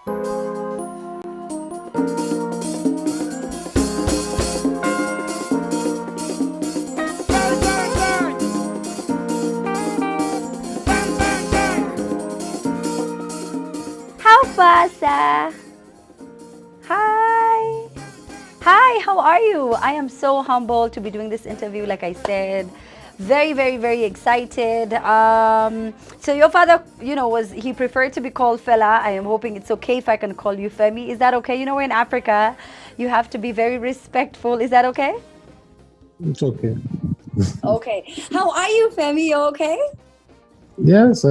How pasa? Hi. Hi, how are you? I am so humbled to be doing this interview, like I said. Very, very, very excited. So your father, he preferred to be called Fela. I am hoping it's okay if I can call you Femi. Is that okay? You know, in Africa, you have to be very respectful. Is that okay? It's okay. Okay. How are you, Femi? You okay? Yes,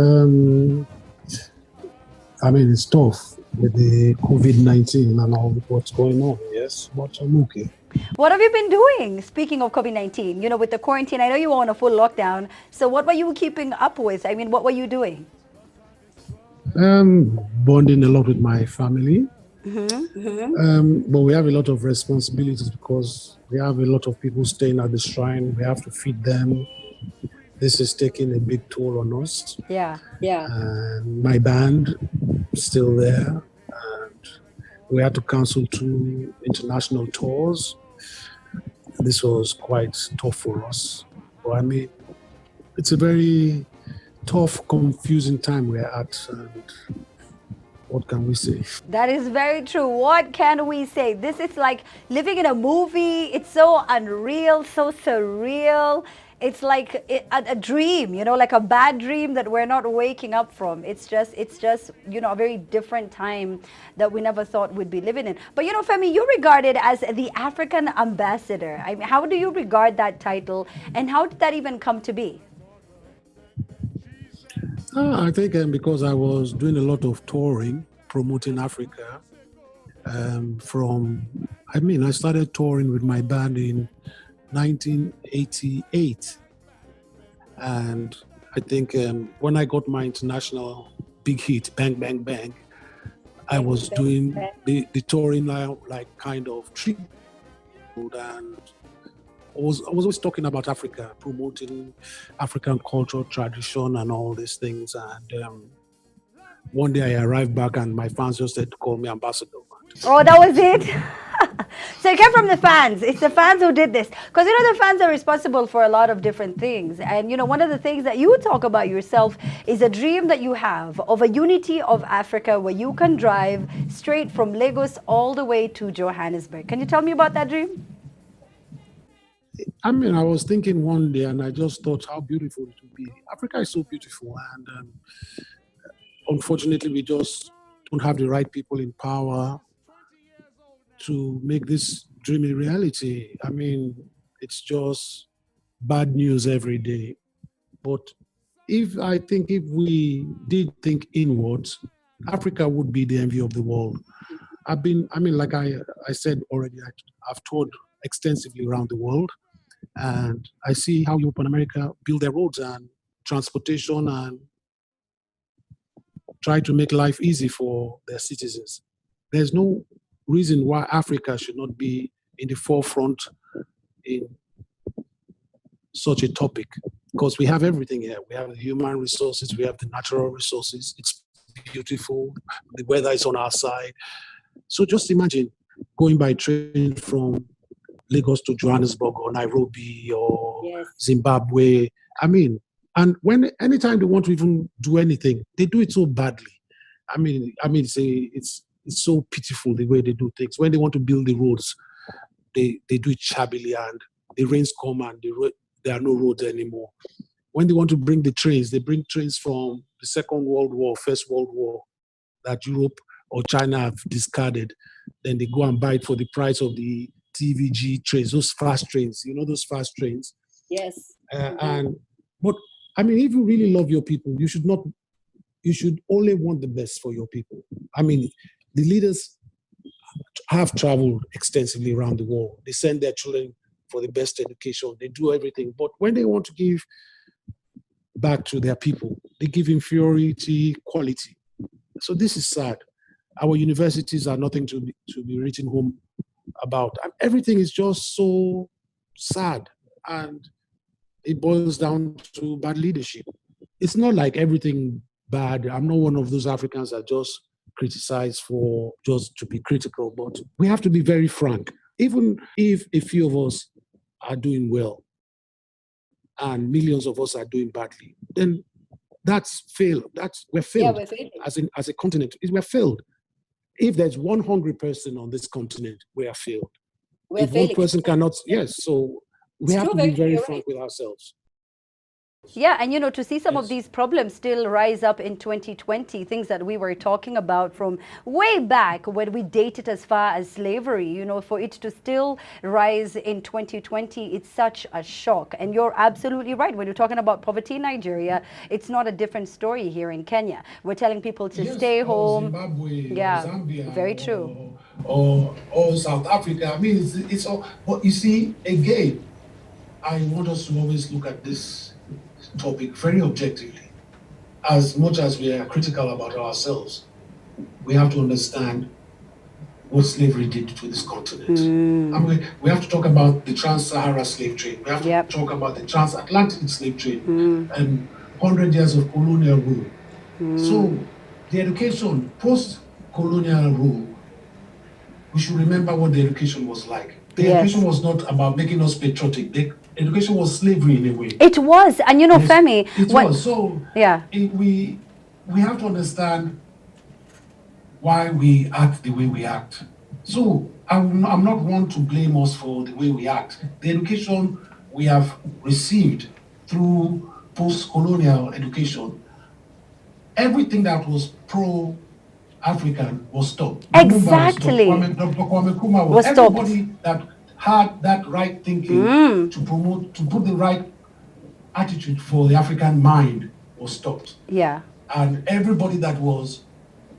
it's tough with the COVID-19 and all what's going on. Yes, but I'm okay. What have you been doing? Speaking of COVID-19, with the quarantine, I know you were on a full lockdown. So what were you keeping up with? I mean, what were you doing? Bonding a lot with my family. But we have a lot of responsibilities because we have a lot of people staying at the shrine. We have to feed them. This is taking a big toll on us. Yeah. And my band is still there. And we had to cancel 2 international tours. This was quite tough for us. But it's a very tough, confusing time we're at. And what can we say? That is very true. What can we say? This is like living in a movie. It's so unreal, so surreal. It's like a dream, like a bad dream that we're not waking up from. It's just, a very different time that we never thought we'd be living in. But, Femi, you're regarded as the African ambassador. I mean, how do you regard that title and how did that even come to be? I think because I was doing a lot of touring, promoting Africa. I started touring with my band in 1988. And I think when I got my international big hit, Bang, Bang, Bang, I was doing the touring now, like kind of trip. And I was always talking about Africa, promoting African culture, tradition, and all these things. And one day I arrived back and my fans just said to call me ambassador. Oh, that was it? So it came from the fans. It's the fans who did this. Because, the fans are responsible for a lot of different things. And, one of the things that you talk about yourself is a dream that you have of a unity of Africa where you can drive straight from Lagos all the way to Johannesburg. Can you tell me about that dream? I was thinking one day and I just thought how beautiful it would be. Africa is so beautiful. And unfortunately, we just don't have the right people in power to make this dream a reality. It's just bad news every day. But if we did think inwards, Africa would be the envy of the world. Like I said already, I've toured extensively around the world, and I see how Europe and America build their roads and transportation and try to make life easy for their citizens. There's no reason why Africa should not be in the forefront in such a topic, because we have everything here. We have the human resources, we have the natural resources. It's beautiful. The weather is on our side. So just imagine going by train from Lagos to Johannesburg or Nairobi or Zimbabwe. And anytime they want to even do anything, they do it so badly. It's so pitiful the way they do things. When they want to build the roads, they do it shabbily, and the rains come and there are no roads anymore. When they want to bring the trains, they bring trains from the Second World War, First World War, that Europe or China have discarded. Then they go and buy it for the price of the TVG trains, those fast trains. Those fast trains. Yes. But if you really love your people, you should only want the best for your people. The leaders have traveled extensively around the world. They send their children for the best education. They do everything. But when they want to give back to their people, they give inferiority quality. So this is sad. Our universities are nothing to be written home about. Everything is just so sad. And it boils down to bad leadership. It's not like everything bad. I'm not one of those Africans that just criticized for just to be critical, but we have to be very frank. Even if a few of us are doing well and millions of us are doing badly, then that's failed. We're failed as a continent. We're failed. If there's one hungry person on this continent, we are failed. If one person cannot, yes. So we have to be very frank with ourselves. Yeah, and to see some of these problems still rise up in 2020, things that we were talking about from way back when we dated as far as slavery, for it to still rise in 2020, it's such a shock. And you're absolutely right. When you're talking about poverty in Nigeria, it's not a different story here in Kenya. We're telling people to stay home. Zimbabwe, yeah, or Zambia, very true. Or South Africa. I mean, it's all, but you see, again, I want us to always look at this topic very objectively. As much as we are critical about ourselves, we have to understand what slavery did to this continent. I mean, we have to talk about the trans-Sahara slave trade. We have to talk about the transatlantic slave trade and 100 years of colonial rule. So the education, post-colonial rule, we should remember what the education was like. The education was not about making us patriotic. The education was slavery in a way. It was, and Femi. It was. So we have to understand why we act the way we act. So I'm not one to blame us for the way we act. The education we have received through post-colonial education, everything that was pro-African was stopped. Exactly. Dr. Kwame Nkrumah was stopped. Everybody that had that right thinking to put the right attitude for the African mind was stopped. Yeah. And everybody that was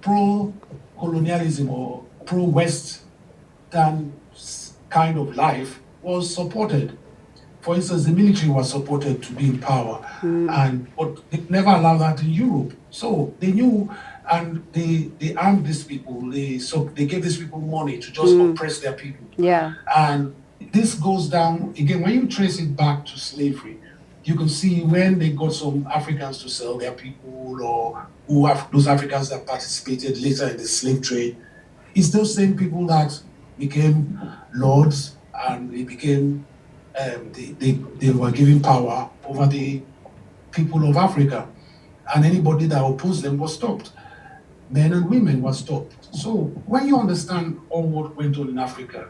pro-colonialism or pro-Western kind of life was supported. For instance, the military was supported to be in power, but they never allowed that in Europe. So they knew, and they armed these people. They gave these people money to just oppress their people. Yeah. And this goes down again when you trace it back to slavery. You can see when they got some Africans to sell their people, or those Africans that participated later in the slave trade. It's those same people that became lords, and they became they were given power over the people of Africa, and anybody that opposed them was stopped. Men and women were stopped. So when you understand all what went on in Africa,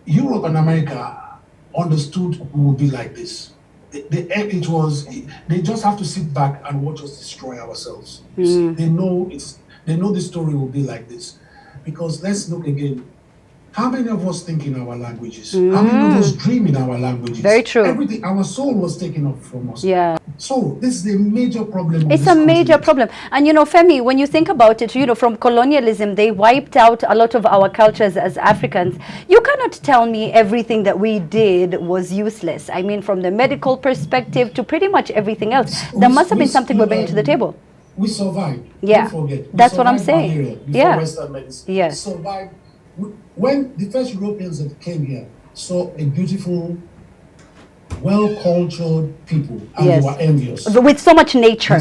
Europe and America understood we would be like this. They just have to sit back and watch us destroy ourselves. They know the story will be like this. Because let's look again. How many of us think in our languages? How many of us dream in our languages? Very true. Everything, our soul was taken up from us. Yeah. So this is a major problem. It's a major problem. And Femi, when you think about it, from colonialism, they wiped out a lot of our cultures as Africans. You cannot tell me everything that we did was useless. I mean, from the medical perspective to pretty much everything else. There must have been something we're bringing to the table. We survived. Yeah. Don't forget. That's what I'm saying. Yeah. Western medicine. Yeah. We survived. When the first Europeans that came here saw a beautiful, well-cultured people, and they were envious. With so much nature.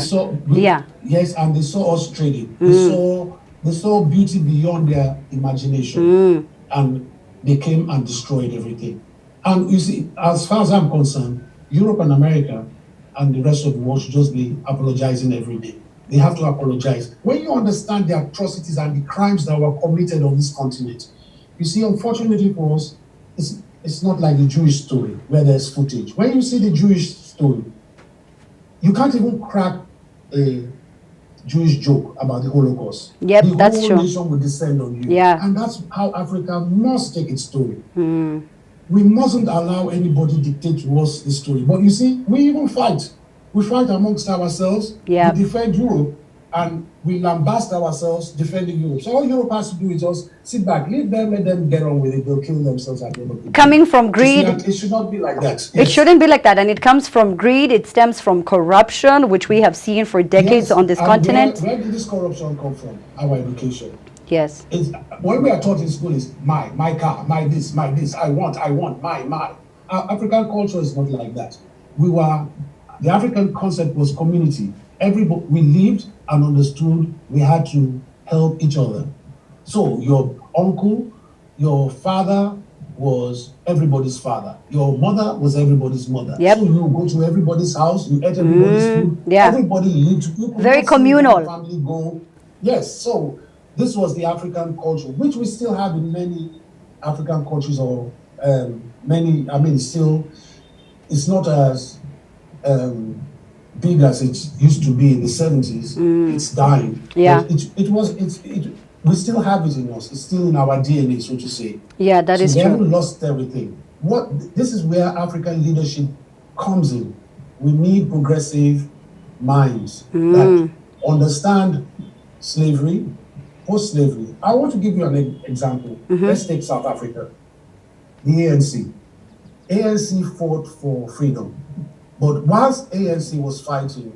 Yes, and they saw us trading. They saw beauty beyond their imagination, and they came and destroyed everything. And you see, as far as I'm concerned, Europe and America and the rest of the world should just be apologizing every day. They have to apologize. When you understand the atrocities and the crimes that were committed on this continent, you see, unfortunately for us, it's not like the Jewish story where there's footage. When you see the Jewish story, you can't even crack a Jewish joke about the Holocaust. Yep, that's true. The whole nation will descend on you. Yeah. And that's how Africa must take its story. We mustn't allow anybody dictate to us the story. But you see, we even fight. We fight amongst ourselves to defend Europe, and we lambast ourselves defending Europe. So all Europe has to do is just sit back, leave them, let them get on with it. They'll kill themselves at the end of the day. Coming from greed. It should not be like that. Yes. It shouldn't be like that. And it comes from greed. It stems from corruption, which we have seen for decades on this continent. Where did this corruption come from? Our education. Yes. What we are taught in school is my car, my this, I want, my. Our African culture is not like that. The African concept was community. We lived and understood we had to help each other. So your uncle, your father was everybody's father. Your mother was everybody's mother. Yep. So you go to everybody's house, you ate everybody's food. Yeah. Everybody lived. You could Very not see communal. one family go. Yes. So this was the African culture, which we still have in many African countries, or many. I mean, still, it's not as big as it used to be in the 70s. It's dying. Yeah. But we still have it in us. It's still in our DNA, so to say. Yeah, that is we true. haven't lost everything. This is where African leadership comes in. We need progressive minds that understand slavery, post-slavery. I want to give you an example. Let's take South Africa. The ANC. ANC fought for freedom. But whilst ANC was fighting,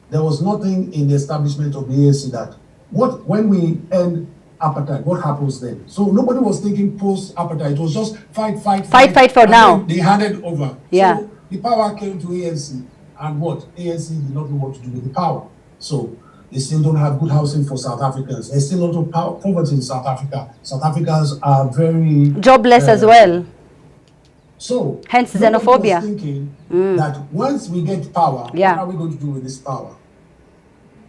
there was nothing in the establishment of the ANC that, when we end apartheid, what happens then? So nobody was thinking post-apartheid. It was just fight for now. They handed over. Yeah. So the power came to ANC, and ANC did not know what to do with the power. So they still don't have good housing for South Africans. There's still a lot of poverty in South Africa. South Africans are very jobless as well. So hence xenophobia. Was thinking that once we get power, what are we going to do with this power?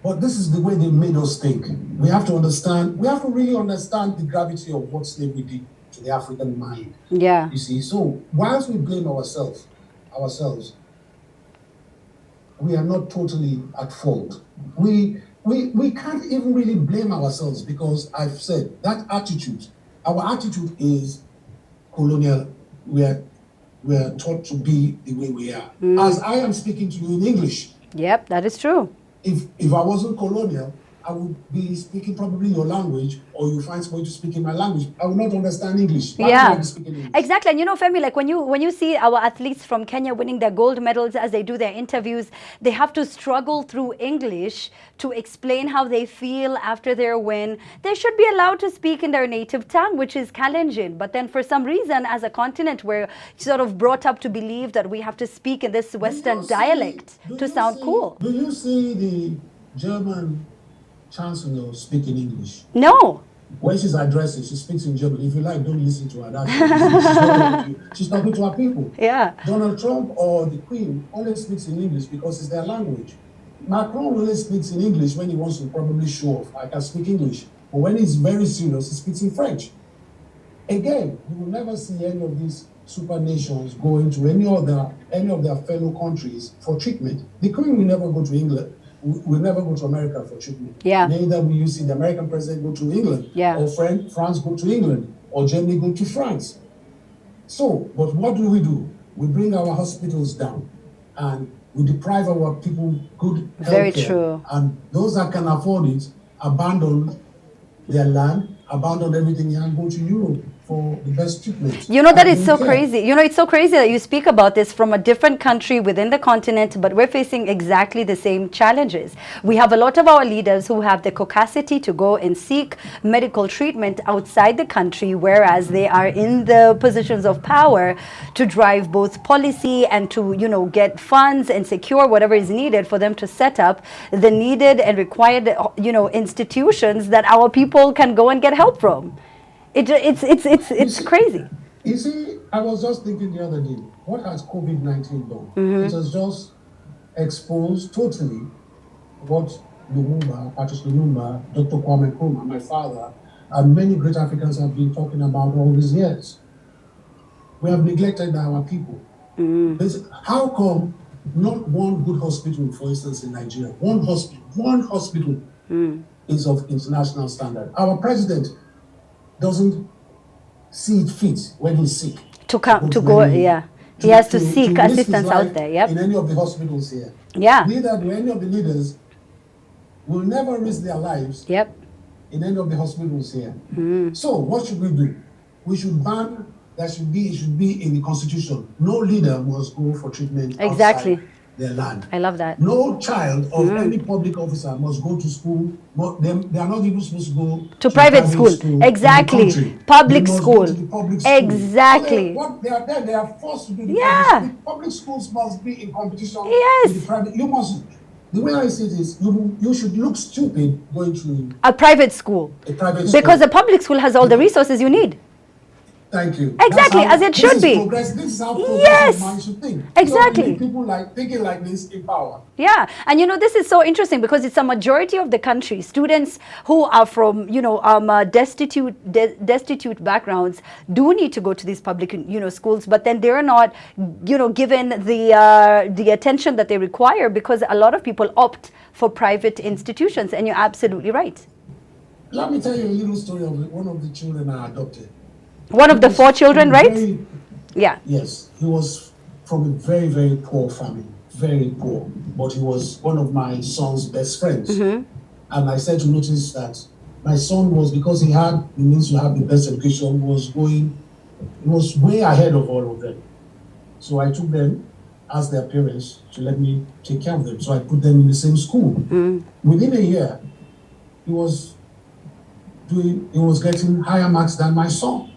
But this is the way they made us think. We have to understand, we have to really understand the gravity of what slavery did to the African mind. Yeah. You see, so whilst we blame ourselves, we are not totally at fault. We can't even really blame ourselves, because I've said that attitude, our attitude is colonial. We are taught to be the way we are. As I am speaking to you in English. Yep, that is true. If I wasn't colonial, I would be speaking probably your language, or you find somebody to speak in my language. I would not understand English. Why would I be speaking English? Exactly. And Femi, like when you see our athletes from Kenya winning their gold medals, as they do their interviews, they have to struggle through English to explain how they feel after their win. They should be allowed to speak in their native tongue, which is Kalenjin. But then for some reason, as a continent, we're sort of brought up to believe that we have to speak in this Western dialect to sound cool. Do you see the German Chancellor speak in English? No. When she's addressing, she speaks in German. If you like, don't listen to her. She's talking to her people. Yeah. Donald Trump or the Queen only speaks in English because it's their language. Macron only speaks in English when he wants to probably show off. I can speak English. But when he's very serious, he speaks in French. Again, you will never see any of these super nations going to any of their fellow countries for treatment. The Queen will never go to England. We'll never go to America for treatment. Yeah. Neither will you see the American president go to England. Yeah. Or France go to England. Or Germany go to France. So, but what do? We bring our hospitals down, and we deprive our people good health Very care. true. And those that can afford it abandon their land, abandon everything, and go to Europe for the best treatment. That is so crazy. It's so crazy that you speak about this from a different country within the continent, but we're facing exactly the same challenges. We have a lot of our leaders who have the capacity to go and seek medical treatment outside the country, whereas they are in the positions of power to drive both policy and to, get funds and secure whatever is needed for them to set up the needed and required, institutions that our people can go and get help from. It's crazy. You see, I was just thinking the other day, what has COVID-19 done? It has just exposed totally what Patrice Lumumba, Dr. Kwame Nkrumah, my father, and many great Africans have been talking about all these years. We have neglected our people. How come not one good hospital, for instance, in Nigeria, one hospital is of international standard? Our president doesn't see it fit when he's sick to go. He has to seek assistance out there. Yep. In any of the hospitals here. Yeah. Neither do any of the leaders will never risk their lives. Yep. In any of the hospitals here. So what should we do? We should ban. It should be in the constitution. No leader must go for treatment outside their land. I love that. No child of any public officer must go to school. They are not even supposed to go to private school. Exactly. Public school. Exactly. What they are there, they are forced to do the public schools must be in competition yes. with the private. the way I see it is, you should look stupid going to A private school. a private school. Because a public school has all the resources you need. Thank you. Exactly, as it should be. This is how progressive Yes, minds should think. exactly. So we need people like thinking like this in power. Yeah, and this is so interesting because it's a majority of the country. Students who are from, destitute backgrounds do need to go to these public, schools, but then they're not, given the attention that they require because a lot of people opt for private institutions, and you're absolutely right. Let me tell you a little story of one of the children I adopted. One of the 4 children, right? Yeah. Yes, he was from a very, very poor family, very poor. But he was one of my son's best friends. And I said to notice that my son was, because he had the means to have the best education, was way ahead of all of them. So I took them, asked their parents to let me take care of them. So I put them in the same school. Within a year, he was getting higher marks than my son.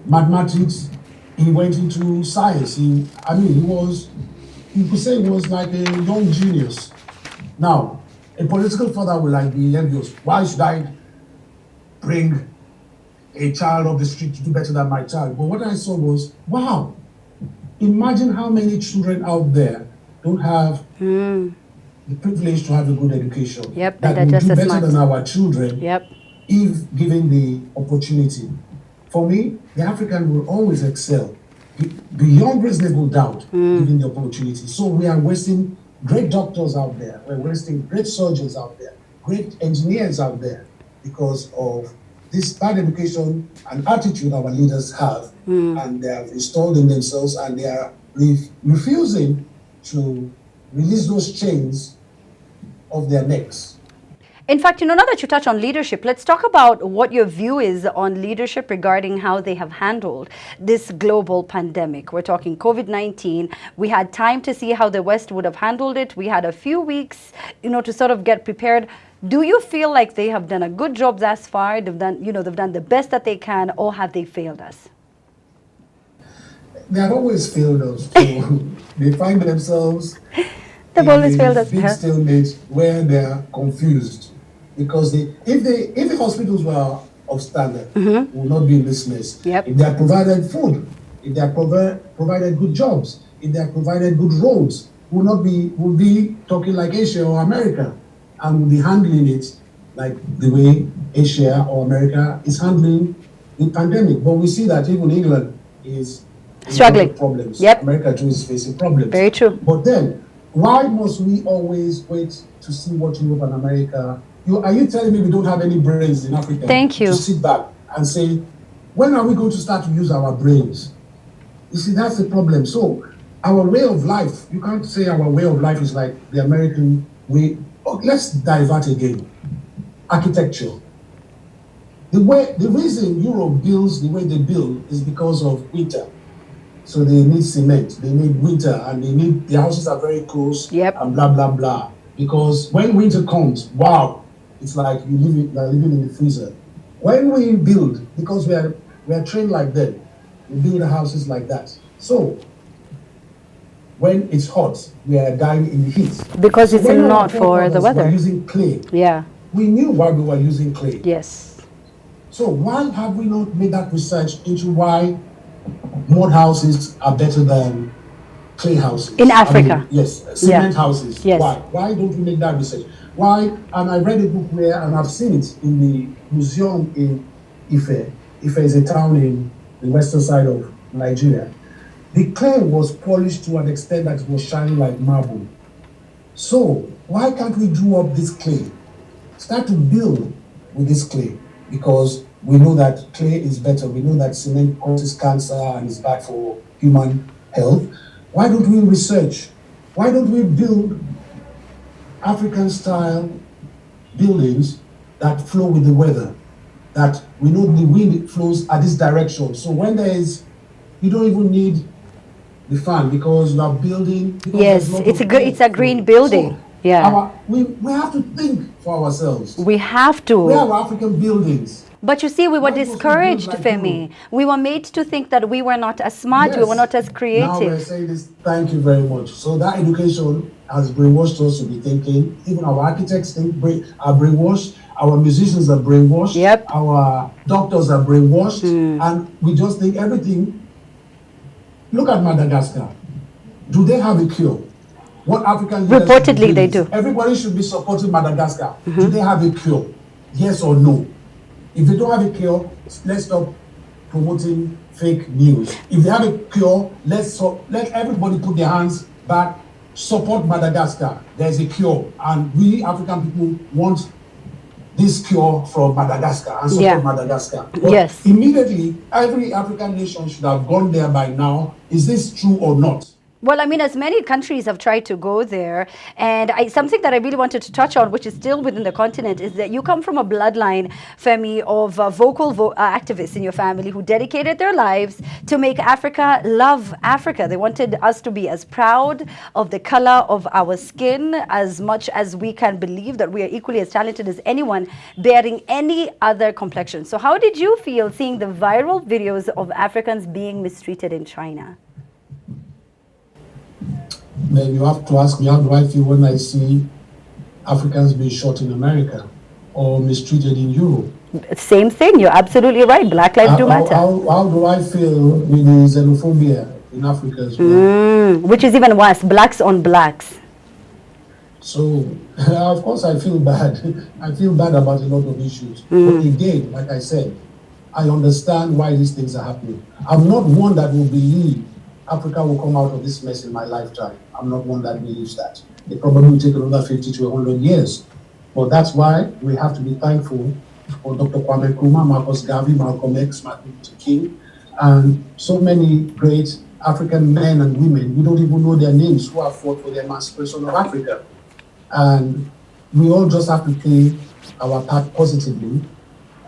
Mathematics, he went into science. You could say he was like a young genius. Now, a political father will be envious. Why should I bring a child off the street to do better than my child? But what I saw was, wow, imagine how many children out there don't have the privilege to have a good education. Yep, that and will that's do better smart. than our children. Yep. If given the opportunity. For me, the African will always excel beyond reasonable doubt, given the opportunity. So we are wasting great doctors out there. We're wasting great surgeons out there, great engineers out there because of this bad education and attitude our leaders have. And they have installed in themselves, and they are refusing to release those chains of their necks. In fact, now that you touch on leadership, let's talk about what your view is on leadership regarding how they have handled this global pandemic. We're talking COVID-19. We had time to see how the West would have handled it. We had a few weeks, to sort of get prepared. Do you feel like they have done a good job thus far? They've done the best that they can, or have they failed us? They have always failed us. So they find themselves They've always failed us. Big stalemate where they are confused. Because if the hospitals were of standard, we would not be in this mess. Yep. If they are provided food, if they are provided good jobs, if they are provided good roads, we'll be talking like Asia or America, and we'll be handling it like the way Asia or America is handling the pandemic. But we see that even England is struggling. Problems. Yep. America too is facing problems. Very true. But then, why must we always wait to see what Europe and America? Are you telling me we don't have any brains in Africa? Thank you. To sit back and say, when are we going to start to use our brains? You see, that's the problem. So our way of life, you can't say our way of life is like the American way. Oh, let's divert again. Architecture. The reason Europe builds the way they build is because of winter. So they need cement, they need winter, and the houses are very close, Yep. and blah, blah, blah. Because when winter comes, wow, it's like you're living in the freezer. When we build, because we are trained like that, we build the houses like that. So when it's hot, we are dying in the heat. Because it's When not for the weather. We're using clay. Yeah. We knew why we were using clay. Yes. So why have we not made that research into why mud houses are better than clay houses? In Africa? Yes, cement houses. Yes. Why? Why don't we make that research? Why? And I read a book and I've seen it in the museum in Ife. Ife is a town in the western side of Nigeria. The clay was polished to an extent that it was shining like marble. So why can't we do up this clay? Start to build with this clay, because we know that clay is better. We know that cement causes cancer and is bad for human health. Why don't we research? Why don't we build African-style buildings that flow with the weather? That we know the wind flows at this direction. So when you don't even need the fan because you are building. Yes, it's a green building. So yeah. We have to think for ourselves. We have to. We have African buildings. But you see, we were Why must we build discouraged, like Femi. Europe? We were made to think that we were not as smart, we were not as Now we're creative. saying this. Thank you very much. So that education has brainwashed us to be thinking. Even our architects are brainwashed. Our musicians are brainwashed. Yep. Our doctors are brainwashed, and we just think everything. Look at Madagascar. Do they have a cure? What African leaders should be Reportedly, doing they is do. everybody should be supporting Madagascar. Do they have a cure? Yes or no? If they don't have a cure, let's stop promoting fake news. If they have a cure, let everybody put their hands back, support Madagascar. There's a cure, and we African people want this cure from Madagascar and support Yeah. Madagascar. But Yes. immediately, every African nation should have gone there by now. Is this true or not? Well, I mean, as many countries have tried to go there, and something that I really wanted to touch on, which is still within the continent, is that you come from a bloodline, Femi, of vocal activists in your family who dedicated their lives to make Africa love Africa. They wanted us to be as proud of the color of our skin as much as we can believe that we are equally as talented as anyone bearing any other complexion. So how did you feel seeing the viral videos of Africans being mistreated in China? Then you have to ask me, how do I feel when I see Africans being shot in America or mistreated in Europe? Same thing. You're absolutely right. Black lives do matter. How do I feel with the xenophobia in Africa as well? Which is even worse, blacks on blacks. So, of course, I feel bad. I feel bad about a lot of issues. But again, like I said, I understand why these things are happening. I'm not one that will believe Africa will come out of this mess in my lifetime. I'm not one that believes that. It probably will take another 50 to 100 years. But that's why we have to be thankful for Dr. Kwame Nkrumah, Marcus Garvey, Malcolm X, Martin Luther King, and so many great African men and women. We don't even know their names who have fought for the emancipation of Africa. And we all just have to play our part positively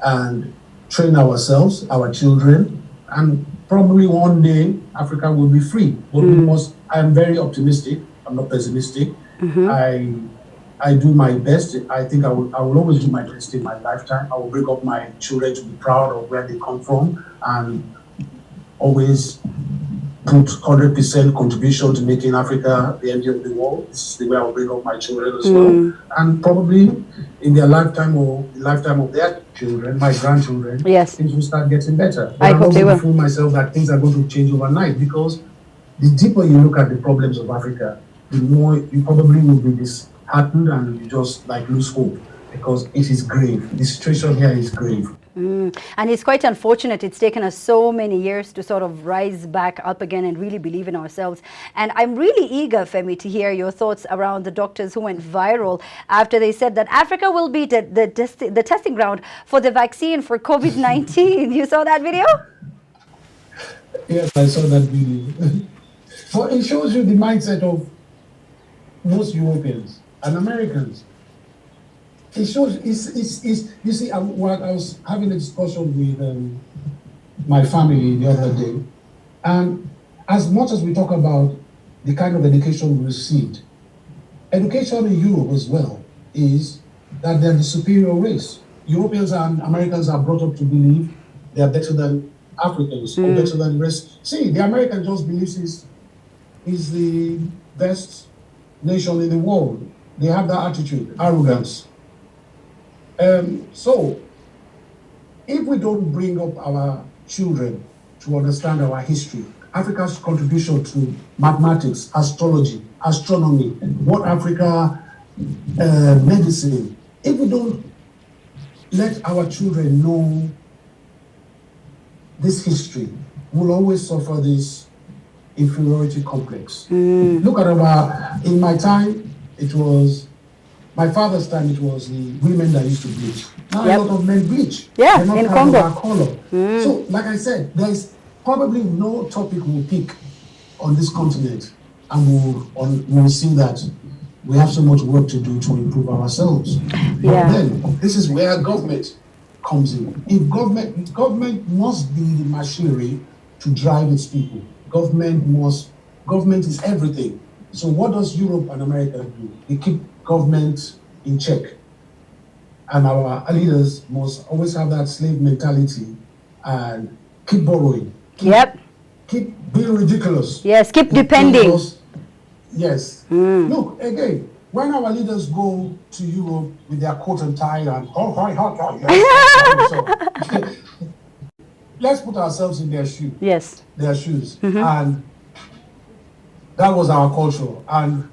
and train ourselves, our children, and probably one day Africa will be free. But we must. I am very optimistic. I'm not pessimistic. I do my best. I think I will always do my best in my lifetime. I will bring up my children to be proud of where they come from and always put 100% contribution to making Africa the envy of the world. This is the way I will bring up my children as well. And probably in their lifetime or the lifetime of their children, my grandchildren, Yes. things will start getting better. But I I'm hope not they going will. to fool myself that things are going to change overnight, because the deeper you look at the problems of Africa, the more you probably will be disheartened and you just like lose hope, because it is grave. The situation here is grave. And it's quite unfortunate. It's taken us so many years to sort of rise back up again and really believe in ourselves. And I'm really eager, Femi, to hear your thoughts around the doctors who went viral after they said that Africa will be the testing ground for the vaccine for COVID-19. You saw that video? Yes, I saw that video. So it shows you the mindset of most Europeans and Americans. It shows, you see, I was having a discussion with my family the other day, and as much as we talk about the kind of education we received, education in Europe as well is that they're the superior race. Europeans and Americans are brought up to believe they are better than Africans or better than the rest. See, the American just believes is the best nation in the world. They have that attitude, arrogance. So, if we don't bring up our children to understand our history, Africa's contribution to mathematics, astrology, astronomy, what Africa, medicine, if we don't let our children know this history, we'll always suffer this inferiority complex. Look at in my time, my father's time, it was the women that used to bleach. Now a lot of men bleach. Yeah, they're not in proud of Congo. our color. So, like I said, there's probably no topic we'll pick on this continent, and we'll see that we have so much work to do to improve ourselves. Yeah. But then, this is where government comes in. If government must be the machinery to drive its people. Government is everything. So what does Europe and America do? They keep government in check. And our leaders must always have that slave mentality and keep borrowing. Keep being ridiculous. Yes, keep depending. Yes. Look, again, when our leaders go to Europe with their coat and tie and yes, so, let's put ourselves in their shoes. Yes. Their shoes. And that was our culture. And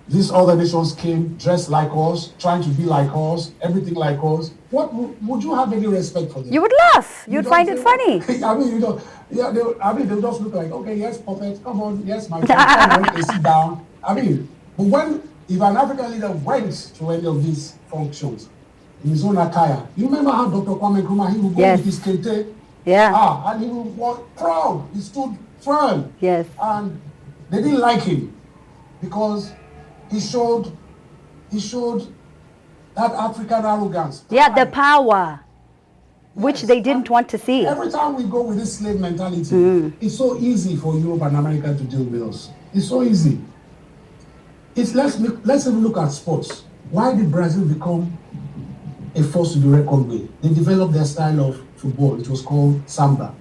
these other nations came dressed like us, trying to be like us, everything like us. What would you have any respect for them? You would laugh. You'd find it funny. I mean, you know, yeah, they'll just look like, okay, yes, perfect, come on, yes, my friend, come on, they sit down. I mean, but if an African leader went to any of these functions in his own attire, you remember how Dr. Kwame Nkrumah, he would go with his kente, and he would walk proud, he stood firm, and they didn't like him because he showed that African arrogance. Pride. The power, which they didn't want to see. Every time we go with this slave mentality, it's so easy for Europe and America to deal with us. It's so easy. Let's even look at sports. Why did Brazil become a force to be reckoned with? They developed their style of football. It was called samba.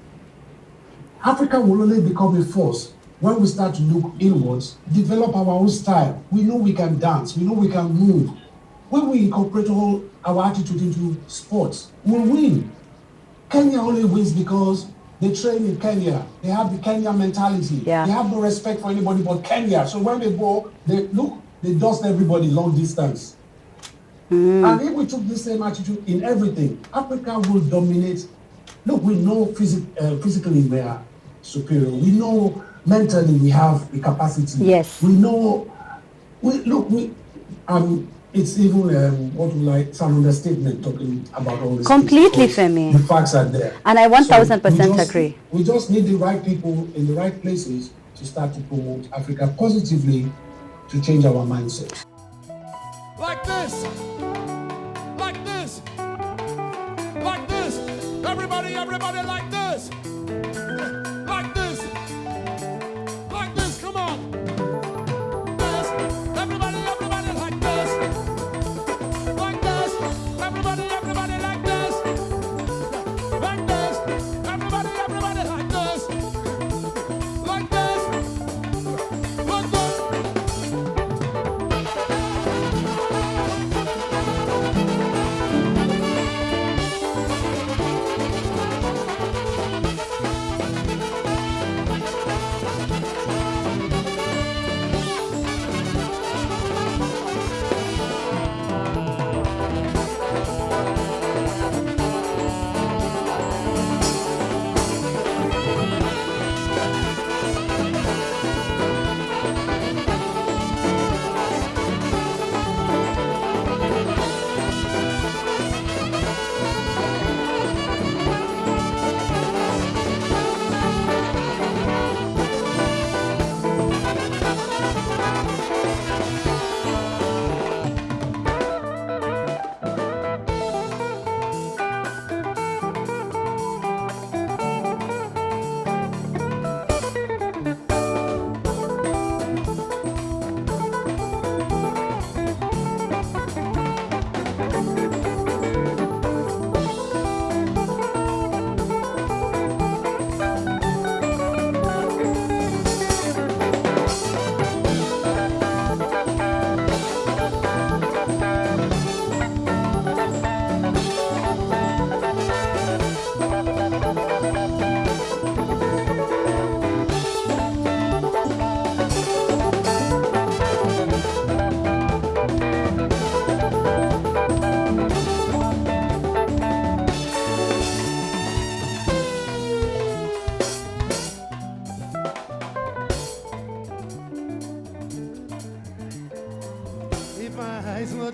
Africa will only become a force when we start to look inwards, develop our own style. We know we can dance. We know we can move. When we incorporate all our attitude into sports, we'll win. Kenya only wins because they train in Kenya. They have the Kenya mentality. They have no respect for anybody but Kenya. So when they go, they dust everybody long distance. And if we took the same attitude in everything, Africa will dominate. Look, we know physically we are superior. We know mentally we have the capacity. Yes. We know. It's even it's an understatement talking about all this. Completely, Femi. The facts are there. And I 1000% agree. We just need the right people in the right places to start to promote Africa positively, to change our mindset. Like this. Like this. Like this. Everybody like this. Like this. Like this. Come on. This. Everybody like this. Like this. Everybody like this. Like this. Everybody like this. Like this. Like this.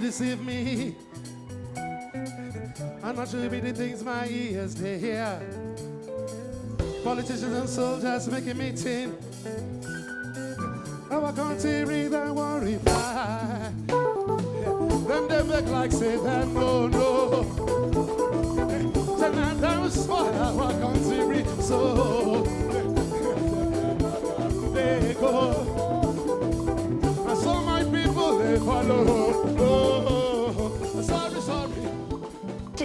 Deceive me. I'm not sure be the things my ears they hear. Politicians and soldiers making me think. Our country read and worry fly. Then they make like say that no. Then that was why our country read so. They go. And so my people they follow. Sorry.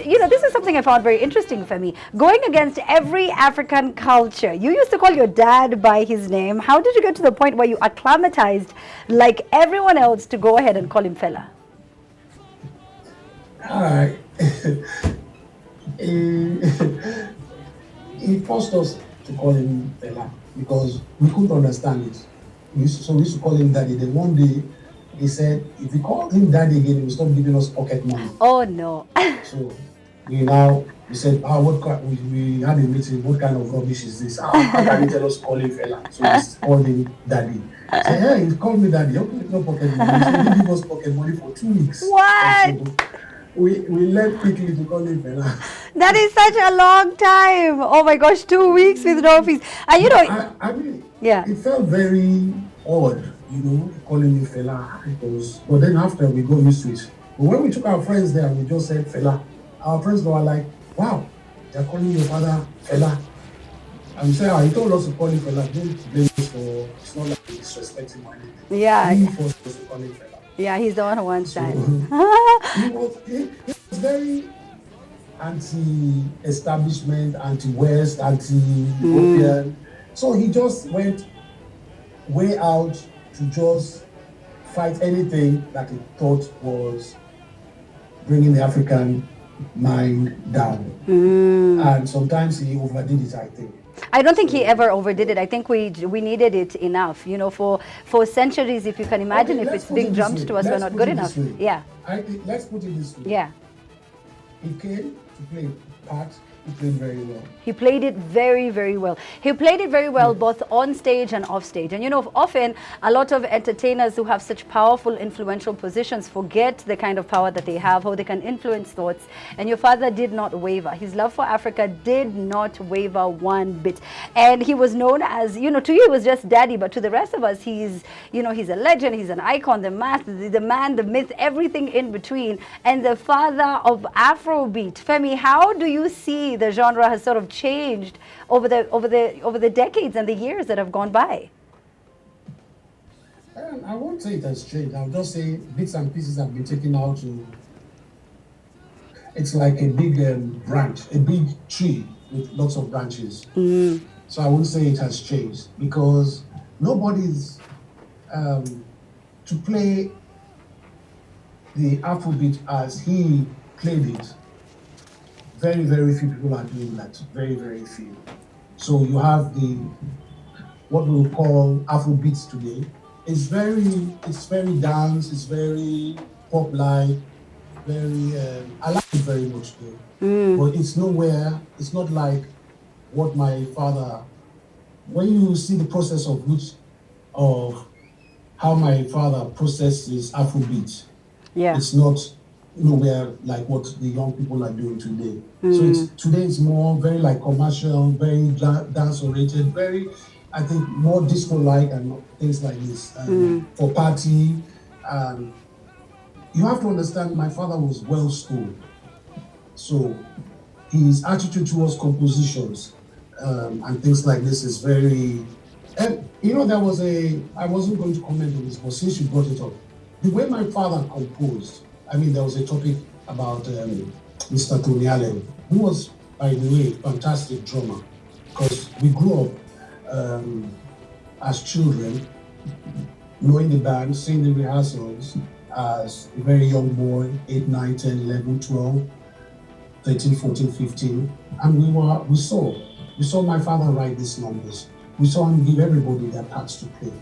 this is something I found very interesting for me. Going against every African culture, you used to call your dad by his name. How did you get to the point where you acclimatized, like everyone else, to go ahead and call him Fela? He forced us to call him Fela because we couldn't understand it. We used to call him Daddy. Then one day, he said, if we call him Daddy again, he will stop giving us pocket money. Oh, no. So we said, we had a meeting, what kind of rubbish is this? How can you tell us call him Fela? So we called him Daddy. He said, hey, he called me Daddy. Okay, no pocket money. So he gave us pocket money for 2 weeks. What? So we left quickly to call him Fela. That is such a long time. Oh my gosh, 2 weeks with no fees. And I mean, yeah, it felt very odd, calling me Fela. But then after we got used to it. But when we took our friends there, we just said Fela. Our friends were like, wow, they're calling your father Fela. And we said, he told us to call him Fela. Don't blame us for, it's not like he's disrespecting my name. Yeah. He forced us to call him Fela. Yeah, he's the one who wants that. He was very anti-establishment, anti-West, anti-European. So he just went way out to just fight anything that he thought was bringing the African mind down. And sometimes he overdid it, I think. I don't think he ever overdid it. I think we needed it enough. For centuries, if you can imagine, if it's being drummed to us, we're not good enough. Yeah. Let's put it this way. Yeah. He came to play part. He played very well. He played it very, very well. He played it very well both on stage and off stage. And often a lot of entertainers who have such powerful, influential positions forget the kind of power that they have, how they can influence thoughts. And your father did not waver. His love for Africa did not waver one bit. And he was known as, to you he was just daddy, but to the rest of us, he's a legend, he's an icon, the man, the myth, everything in between, and the father of Afrobeat. Femi, how do you see the genre has sort of changed over the decades and the years that have gone by? I won't say it has changed. I'll just say bits and pieces have been taken out it's like a big branch, a big tree with lots of branches. So I won't say it has changed because nobody's to play the Afrobeat as he played it. Very, very few people are doing that. Very, very few. So you have what we call Afrobeats today. It's very dance. It's very pop-like. I like it very much though. But it's nowhere. It's not like what my father. When you see the process of how my father processes Afrobeat, it's not nowhere like what the young people are doing today. So today it's very like commercial, very dance oriented, very, I think, more disco-like and things like this for party. You have to understand, my father was well schooled, so his attitude towards compositions and things like this is very. And there was I wasn't going to comment on this, but since you brought it up, the way my father composed. There was a topic about Mr. Tony Allen, who was, by the way, a fantastic drummer, because we grew up as children, knowing the band, seeing the rehearsals as a very young boy, 8, 9, 10, 11, 12, 13, 14, 15, and we saw my father write these numbers. We saw him give everybody their parts to play.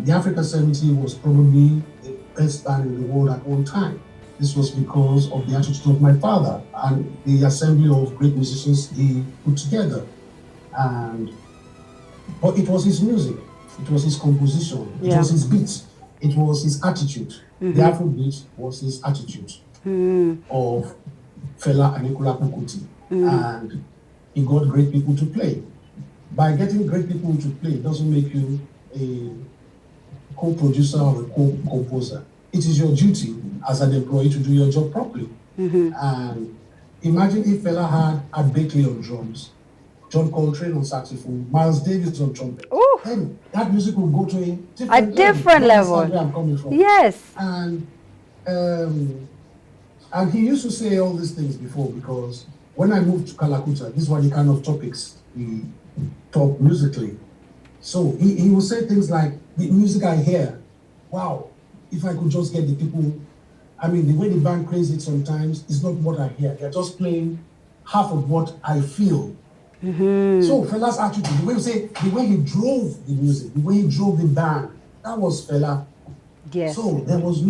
The Africa 70 was probably the best band in the world at one time. This was because of the attitude of my father and the assembly of great musicians he put together. But it was his music, it was his composition, it was his beats, it was his attitude. The Afrobeat was his attitude of Fela and Kuti. And he got great people to play. By getting great people to play doesn't make you a co-producer or a co-composer. It is your duty as an employee to do your job properly. And imagine if Fela had Bakley on drums, John Coltrane on saxophone, Miles Davis on trumpet. Then that music will go to a different level. That's where I'm coming from. Yes. And And he used to say all these things before, because when I moved to Kalakuta, these were the kind of topics we talk musically. So he would say things like, the music I hear, wow, if I could just get the people, I mean, the way the band plays it sometimes is not what I hear. They're just playing half of what I feel. So Fela's attitude, the way you say, the way he drove the music, the way he drove the band, that was Fela. Yes. So there was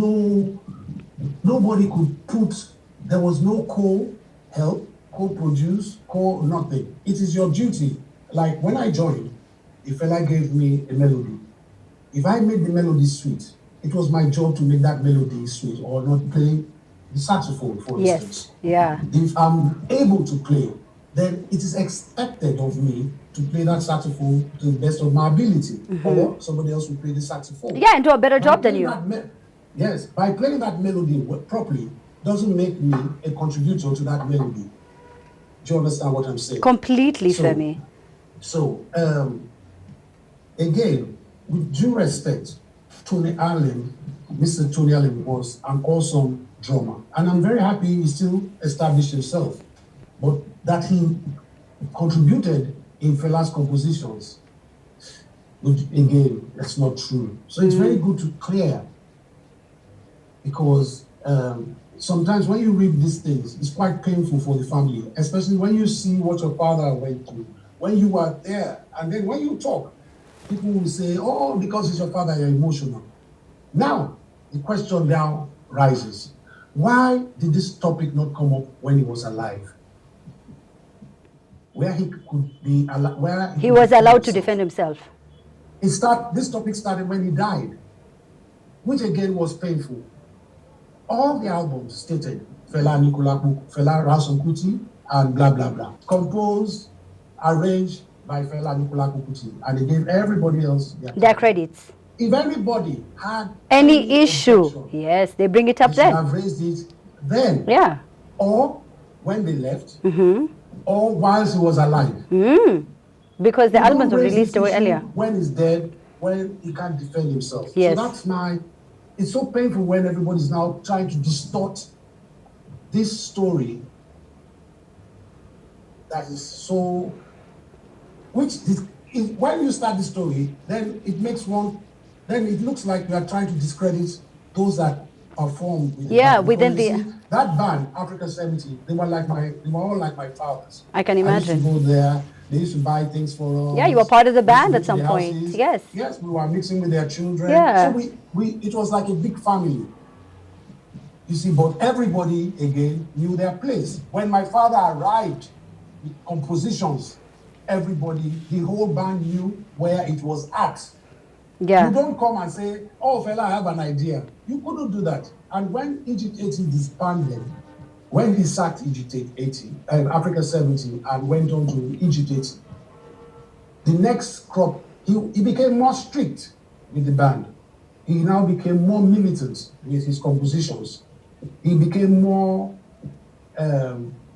nobody could put, there was no co-help, co-produce, nothing. It is your duty. Like when I joined, if Fela gave me a melody, if I made the melody sweet, it was my job to make that melody sweet, or not play the saxophone, for instance. Yeah. If I'm able to play, then it is expected of me to play that saxophone to the best of my ability, or somebody else will play the saxophone. Yeah, and do a better job than you. Yes, by playing that melody properly doesn't make me a contributor to that melody. Do you understand what I'm saying? Completely, Femi. So, again, with due respect, Mr. Tony Allen was an awesome drummer. And I'm very happy he still established himself. But that he contributed in Fela's compositions, which again, that's not true. So it's very good to clear, because sometimes when you read these things, it's quite painful for the family, especially when you see what your father went through, when you were there, and then when you talk, people will say, oh, because it's your father, you're emotional. Now, the question now rises. Why did this topic not come up when he was alive? Where he could be, where he was allowed to defend himself. This topic started when he died, which again was painful. All the albums stated Fela Nikulaku, Fela Kuti, and blah, blah, blah. Composed, arranged by Fela Nikulaku Kuti, and they gave everybody else their credits. If anybody had any issue, yes, they bring it up then. Have raised it then. Yeah. Or when they left, or whilst he was alive. Because the albums were released earlier. When he's dead, when he can't defend himself. Yes. So it's so painful when everybody's now trying to distort this story that is so, when you start the story, then it makes then it looks like you are trying to discredit those that performed with that band, Africa 70, they were all like my fathers. I can imagine. I used to go there, they used to buy things for us. Yeah, you were part of the band at some point. Yes. Yes, we were mixing with their children. Yeah. So it was like a big family. You see, but everybody again knew their place. When my father arrived with compositions, everybody, the whole band knew where it was at. Yeah. You don't come and say, oh, Fela, I have an idea. You couldn't do that. And when Egypt 80 disbanded, when he sacked Egypt 80, Africa 70, and went on to Egypt 80, the next crop, he became more strict with the band. He now became more militant with his compositions. He became more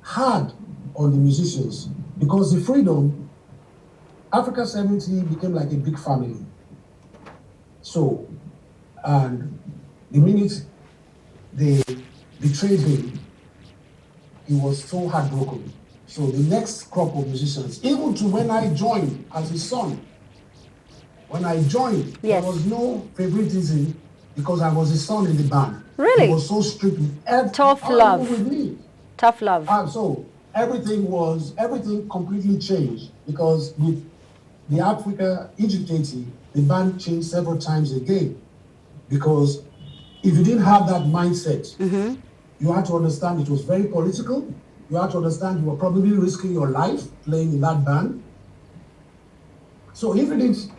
hard on the musicians, because the freedom, Africa 70 became like a big family. So, and the minute they betrayed him, he was so heartbroken. So the next crop of musicians, even to when I joined as his son, when I joined, yes, there was no favoritism because I was his son in the band. Really? He was so strict with tough love. With me. Tough love. So everything completely changed, because with the Egypt 80, the band changed several times again, because if you didn't have that mindset, you had to understand it was very political. You had to understand you were probably risking your life playing in that band. So if you didn't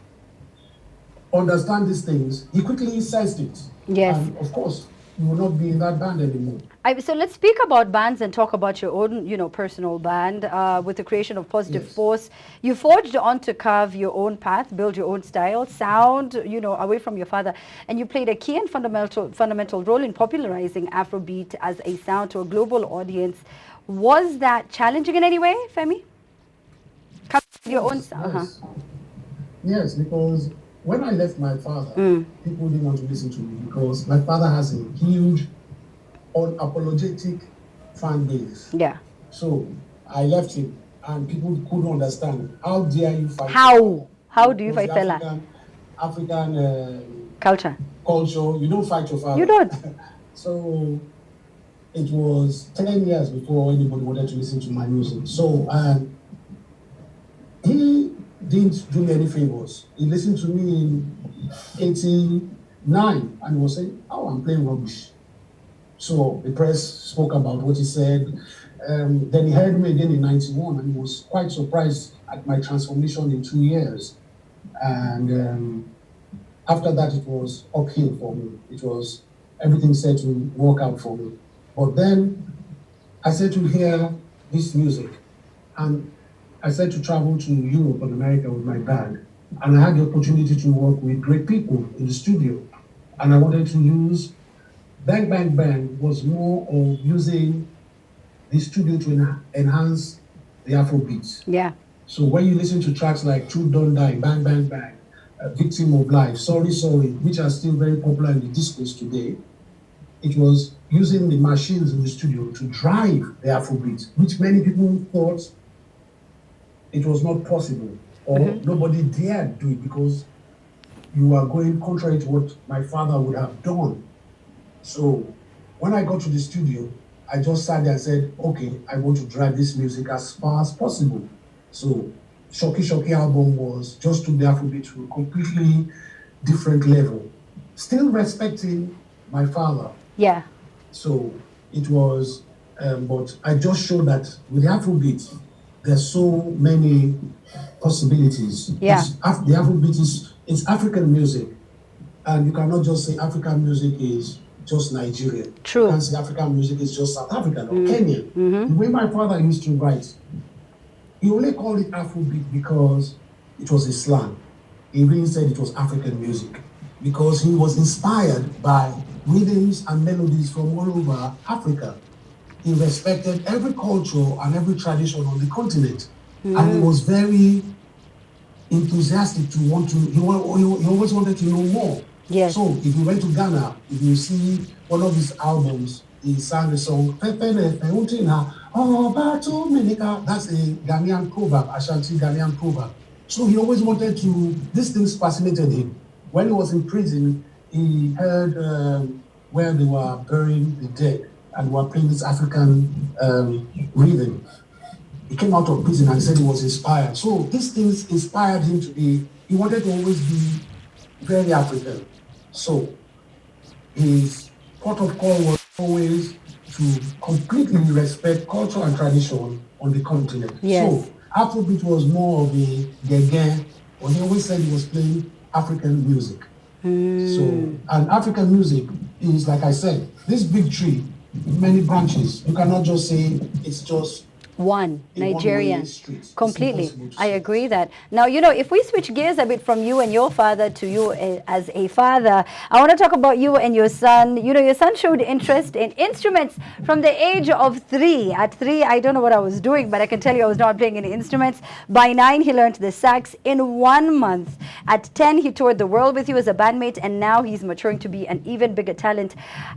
understand these things, he quickly sensed it. Yes. And of course, you will not be in that band anymore. So let's speak about bands and talk about your own, personal band. With the creation of Positive Force, you forged on to carve your own path, build your own style, sound, away from your father. And you played a key and fundamental role in popularizing Afrobeat as a sound to a global audience. Was that challenging in any way, Femi? Your own sound. Yes, because when I left my father, people didn't want to listen to me, because my father has a huge unapologetic fan base. Yeah. So I left him, and people couldn't understand. How dare you fight? How do you Because fight the Fela? African Culture. culture, you don't fight your father. You don't. So it was 10 years before anybody wanted to listen to my music. So he didn't do me any favors. He listened to me in 89 and was saying, "Oh, I'm playing rubbish." So the press spoke about what he said. Then he heard me again in 91 and he was quite surprised at my transformation in 2 years. And after that, it was uphill for me. It was everything said to work out for me. But then I said to hear this music, and I said to travel to Europe and America with my band. And I had the opportunity to work with great people in the studio. And I wanted to use Bang Bang Bang was more of using the studio to enhance the Afrobeats. Yeah. So when you listen to tracks like Truth Don't Die, Bang Bang Bang, Victim of Life, Sorry Sorry, which are still very popular in the discos today, it was using the machines in the studio to drive the Afrobeat, which many people thought it was not possible, or nobody dared do it because you are going contrary to what my father would have done. So when I got to the studio, I just sat there and said, okay, I want to drive this music as far as possible. So Shocky Shocky album was just took the Afrobeat to a completely different level, still respecting my father. Yeah. So it was, but I just showed that with the Afrobeat, there's so many possibilities. Yeah. The Afrobeat it's African music, and you cannot just say African music is just Nigerian. True. You can't say African music is just South African or Kenyan. The way my father used to write, he only called it Afrobeat because it was a slang. He really said it was African music because he was inspired by rhythms and melodies from all over Africa. He respected every culture and every tradition on the continent. And he was very enthusiastic to want to, he always wanted to know more. Yes. So if you went to Ghana, if you see one of his albums, he sang the song, that's a Ghanaian proverb, Ashanti Ghanaian proverb. So he always wanted to, these things fascinated him. When he was in prison, he heard where they were burying the dead and were playing this African rhythm. He came out of prison and said he was inspired. So these things inspired him to be, he wanted to always be very African. So his port of call was always to completely respect culture and tradition on the continent. Yes. So Afrobeat was more of a gege, but he always said he was playing African music. So, and African music is, like I said, this big tree, many branches. You cannot just say it's just One Nigerian. Completely. I say. agree that. Now, if we switch gears a bit from you and your father to you as a father, I want to talk about you and your son. Your son showed interest in instruments from the age of 3. At 3, I don't know what I was doing, but I can tell you I was not playing any instruments. By 9, he learned the sax in 1 month. At 10, he toured the world with you as a bandmate, and now he's maturing to be an even bigger talent.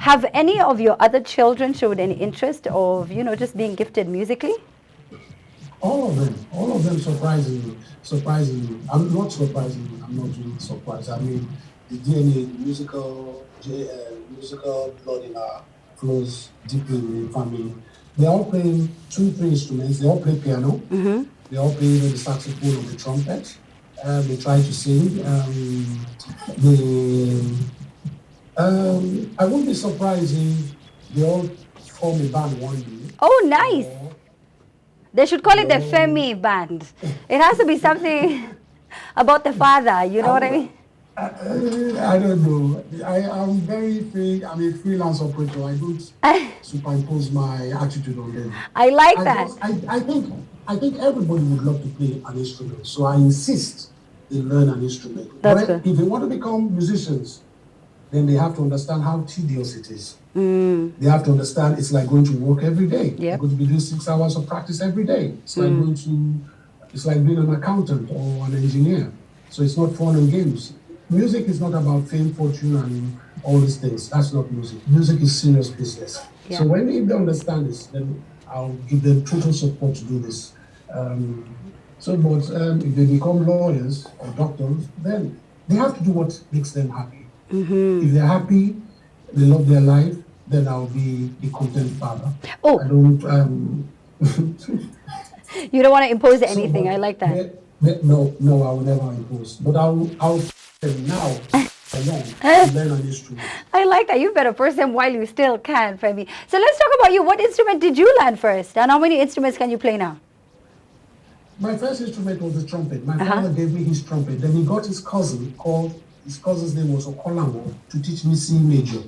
Have any of your other children showed any interest of, just being gifted musically? All of them surprisingly. I'm not surprisingly, I'm not really surprised. I mean, the DNA, the musical blood in our flows deeply in the family. They're all playing 2-3 instruments. They all play piano. They all play the saxophone or the trumpet. They try to sing. I won't be surprised if they all form a band one day. Oh, nice. They should call it the Femi band. It has to be something about the father, you know what I mean? I don't know. I'm very free. I'm a freelance operator. I don't superimpose my attitude on them. I like that. I think everybody would love to play an instrument. So I insist they learn an instrument. That's but good. If they want to become musicians, then they have to understand how tedious it is. They have to understand it's like going to work every day. Yep. You're going to be doing 6 hours of practice every day. It's like it's like being an accountant or an engineer. So it's not fun and games. Music is not about fame, fortune, and all these things. That's not music. Music is serious business. Yeah. So if they understand this, then I'll give them total support to do this. If they become lawyers or doctors, then they have to do what makes them happy. If they're happy, they love their life, then I'll be the content father. Oh. I don't. You don't want to impose anything. I like that. No, I will never impose. But I'll now alone learn an instrument. I like that. You better force them while you still can, Femi. So let's talk about you. What instrument did you learn first? And how many instruments can you play now? My first instrument was the trumpet. My father gave me his trumpet. Then he got his cousin's name was Okolamo, to teach me C major.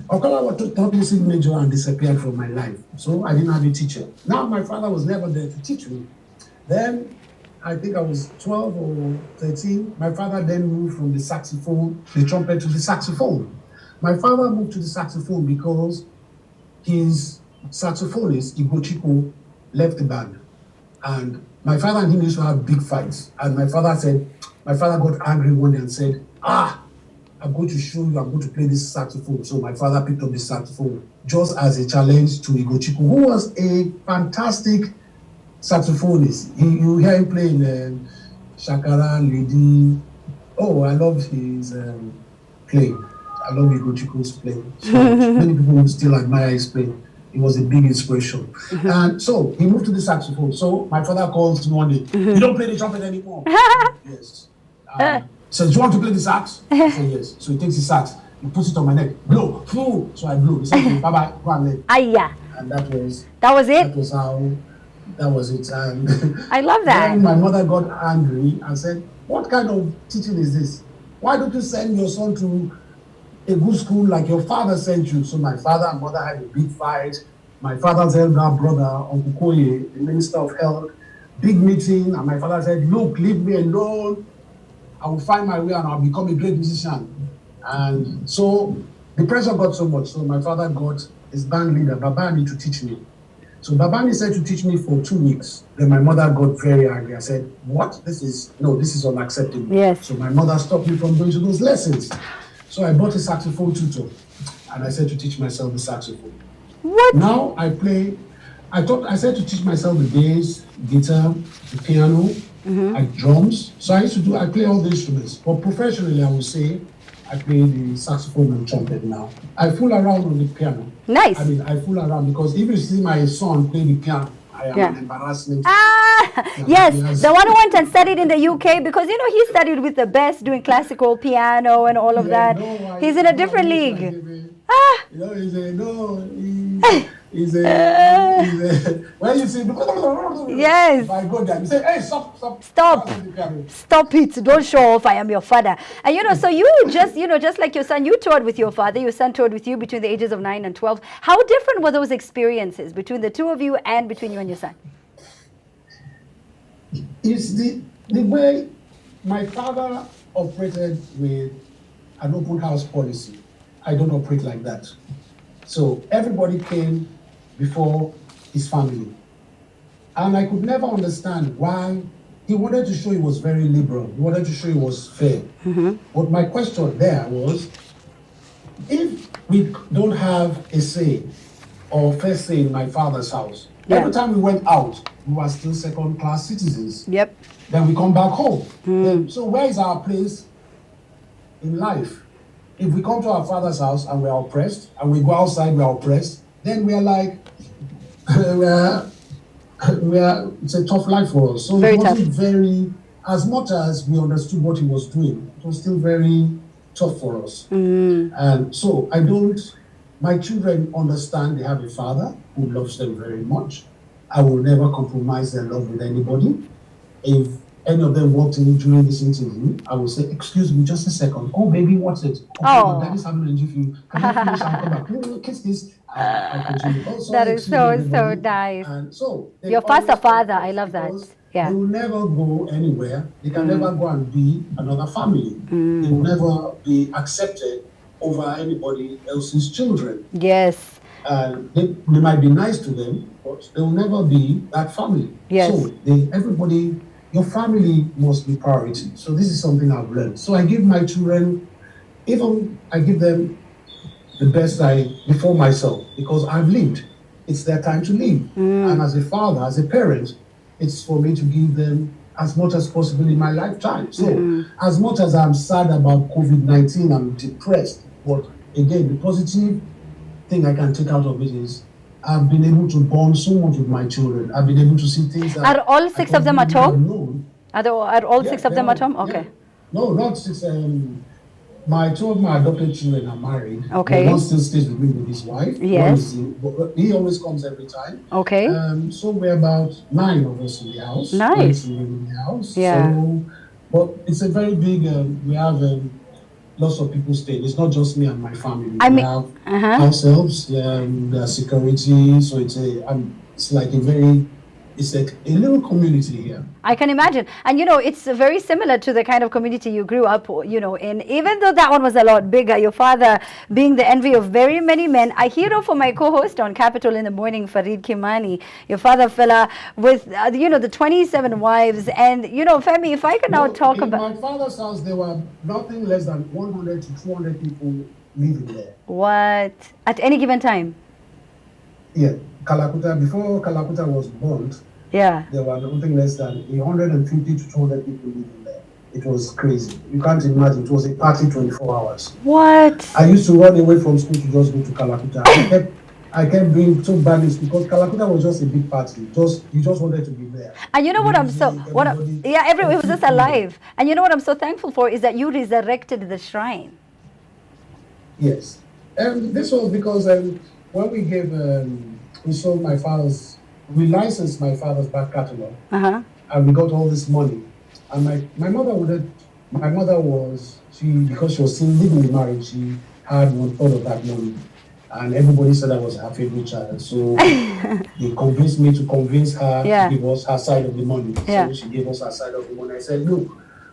Okolamo taught me C major and disappeared from my life. So I didn't have a teacher. Now my father was never there to teach me. Then I think I was 12 or 13. My father then moved from the trumpet to the saxophone. My father moved to the saxophone because his saxophonist, Igochiko, left the band. And my father and him used to have big fights. And my father got angry one day and said, I'm going to show you, I'm going to play this saxophone. So my father picked up the saxophone just as a challenge to Igochiko, who was a fantastic saxophonist. You hear him playing Shakara, Lady. Oh, I love his playing. I love Igochiko's playing. So many people still admire his playing. It was a big inspiration. And so he moved to the saxophone. So my father calls me one day, you don't play the trumpet anymore? Yes. So do you want to play the sax? I said yes. So he takes the sax, he puts it on my neck, blow, foo. So I blew. He said, bye-bye, go and learn. And that was it? That was it. And I love that. Then my mother got angry and said, what kind of teaching is this? Why don't you send your son to a good school like your father sent you? So my father and mother had a big fight. My father's elder brother, Uncle Koye, the Minister of Health, big meeting, and my father said, look, leave me alone. I will find my way and I'll become a great musician. And so the pressure got so much. So my father got his band leader, Babani, to teach me. So Babani said to teach me for 2 weeks. Then my mother got very angry. I said, what? This is unacceptable. Yes. So my mother stopped me from going to those lessons. So I bought a saxophone tutor and I said to teach myself the saxophone. What? Now I play, I said to teach myself the bass, guitar, the piano, drums. So I play all the instruments. But professionally, I would say I play the saxophone and trumpet now. I fool around on the piano. Nice. I mean, I fool around because if you see my son play the piano, I am an embarrassment. Yes, the one who went and studied in the UK, because he studied with the best doing classical piano and all of that. No, he's in a different league. He's a when you see yes, I go there, you say, hey, stop it, don't show off, I am your father. And so you just like your son, you toured with your father, your son toured with you between the ages of 9 and 12. How different were those experiences between the two of you and between you and your son? It's the way my father operated with an open house policy. I don't operate like that. So everybody came before his family. And I could never understand why he wanted to show he was very liberal. He wanted to show he was fair. But my question there was, if we don't have a say or first say in my father's house, every time we went out, we were still second-class citizens. Yep. Then we come back home. So where is our place in life? If we come to our father's house and we're oppressed, and we go outside, we're oppressed, then we're like, it's a tough life for us. So it wasn't as much as we understood what he was doing, it was still very tough for us. And so my children understand they have a father who loves them very much. I will never compromise their love with anybody. If any of them walked in during this interview, I will say, excuse me, just a second. Oh, baby, what's it? Okay, daddy's having an interview. Can I finish? I'll come back. Kiss this. I continue. Also, that is so nice. And so your foster father, I love that. Yeah. They will never go anywhere. They can never go and be another family. They will never be accepted over anybody else's children. Yes. They might be nice to them, but they will never be that family. Yes. So your family must be priority. So this is something I've learned. So I give my children, even I give them the best before myself, because I've lived. It's their time to live. And as a father, as a parent, it's for me to give them as much as possible in my lifetime. So as much as I'm sad about COVID-19, I'm depressed. But again, the positive thing I can take out of it is I've been able to bond so much with my children. I've been able to see things that Are all 6 of them at home? known. Are all 6 of them at home? Okay. Yeah. No, not 6. Two of my adopted children are married. Okay. One still stays with me with his wife. Yes. He always comes every time. Okay. So we're about 9 of us in the house. Nice. 9 in the house. Yeah. So, but it's a very big. We have lots of people staying. It's not just me and my family. I we mean, have ourselves. There's security. So it's like it's like a little community here. I can imagine. And, it's very similar to the kind of community you grew up, in. Even though that one was a lot bigger, your father being the envy of very many men. I hear for my co-host on Capital in the Morning, Farid Kimani, your father, Fela, with, the 27 wives. And, Femi, if I can now talk in about... my father's house, there were nothing less than 100 to 200 people living there. What? At any given time? Yeah. Kalakuta, before Kalakuta was burnt, Yeah. there were nothing less than 150 to 200 people living there. It was crazy. You can't imagine. It was a party 24 hours. What? I used to run away from school to just go to Kalakuta. I kept doing so badly because Kalakuta was just a big party. You just wanted to be there. And you know what it was just alive. And you know what I'm so thankful for is that you resurrected the shrine. Yes. And this was because when we licensed my father's back catalog, and we got all this money. And my mother was, because she was still legally married, she had 1/3 of that money. And everybody said I was her favorite child. So they convinced me to convince her to give us her side of the money. Yeah. So she gave us her side of the money. I said, look,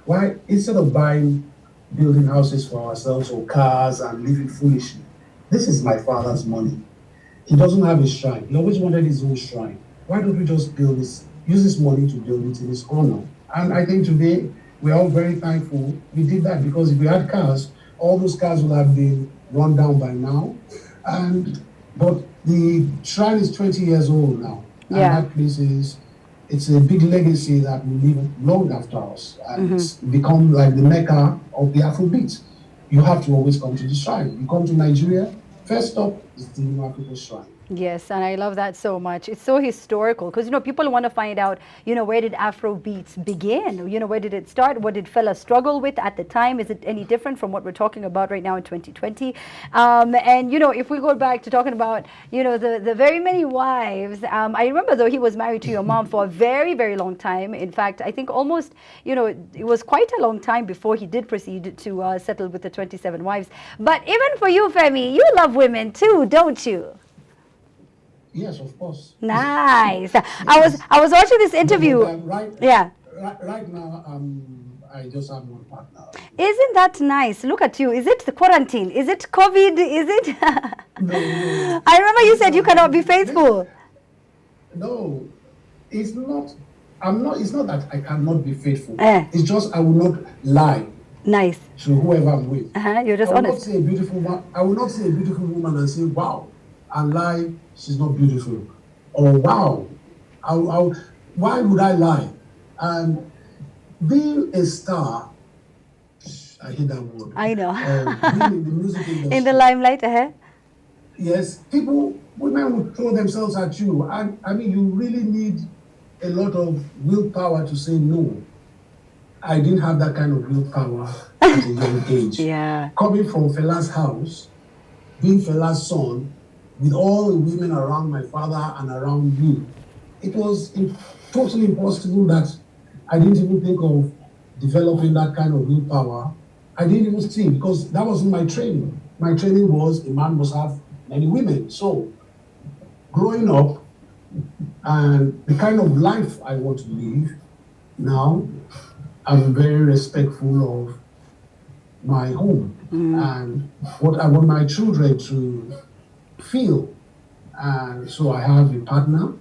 why, instead of building houses for ourselves or cars and living foolishly, this is my father's money. He doesn't have a shrine. He always wanted his own shrine. Why don't we just use this money to build it in his honor? And I think today we're all very thankful we did that, because if we had cars, all those cars would have been run down by now. But the shrine is 20 years old now. And that place it's a big legacy that will live long after us. And it's become like the Mecca of the Afrobeat. You have to always come to the shrine. You come to Nigeria, first stop is the New Africa Shrine. Yes, and I love that so much. It's so historical because, people want to find out, where did Afro beats begin? Where did it start? What did Fela struggle with at the time? Is it any different from what we're talking about right now in 2020? And, if we go back to talking about, the very many wives, I remember, though, he was married to your mom for a very, very long time. In fact, I think almost, it was quite a long time before he did proceed to settle with the 27 wives. But even for you, Femi, you love women too, don't you? Yes, of course. Nice. Yes. I was watching this interview. Right now, I just have one partner. Isn't that nice? Look at you. Is it the quarantine? Is it COVID? Is it? No. I remember you said you cannot be faithful. No, it's not. It's not that I cannot be faithful. It's just I will not lie. Nice. To whoever I'm with. You're just honest. I will not say a beautiful woman and say, wow, and lie, she's not beautiful. Or wow, why would I lie? And being a star, I hate that word. I know. Being in the music industry. In the limelight, Yes, women would throw themselves at you. And I mean, you really need a lot of willpower to say no. I didn't have that kind of willpower at a young age. Yeah. Coming from Fela's house, being Fela's son, with all the women around my father and around me, it was totally impossible that I didn't even think of developing that kind of willpower. I didn't even see, because that wasn't my training. My training was a man must have many women. So, growing up, and the kind of life I want to live now, I'm very respectful of my home and what I want my children to feel. And so I have a partner.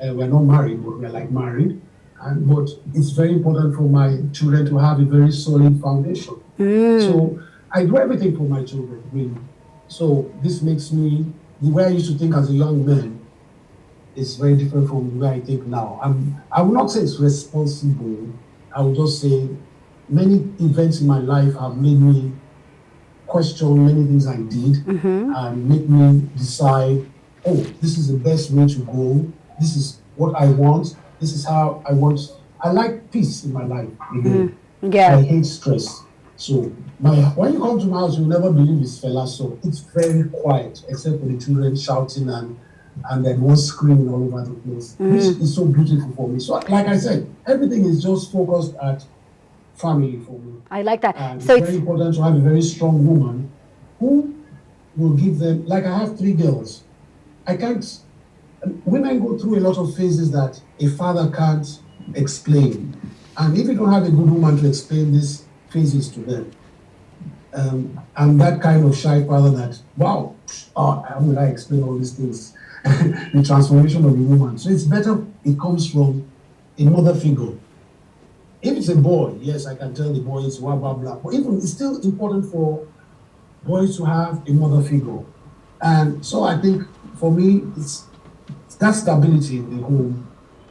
We're not married, but we're like married. But it's very important for my children to have a very solid foundation. So I do everything for my children, really. So this makes me, the way I used to think as a young man is very different from the way I think now. I will not say it's responsible. I will just say many events in my life have made me question many things I did and make me decide, oh, this is the best way to go. This is what I want. This is how I want. I like peace in my life. Again. Yeah. I hate stress. So when you come to my house, you'll never believe it's Fela song. It's very quiet, except for the children shouting and then one screaming all over the place, which is so beautiful for me. So like I said, everything is just focused at family for me. I like that. And So it's very important to have a very strong woman who will give them, like I have 3 girls. Women go through a lot of phases that a father can't explain. And if you don't have a good woman to explain these phases to them, I'm that kind of shy father that, wow, how will I explain all these things? The transformation of a woman. So it's better it comes from a mother figure. If it's a boy, yes, I can tell the boy it's blah, blah, blah. But even it's still important for boys to have a mother figure. And so I think for me, it's that stability in the home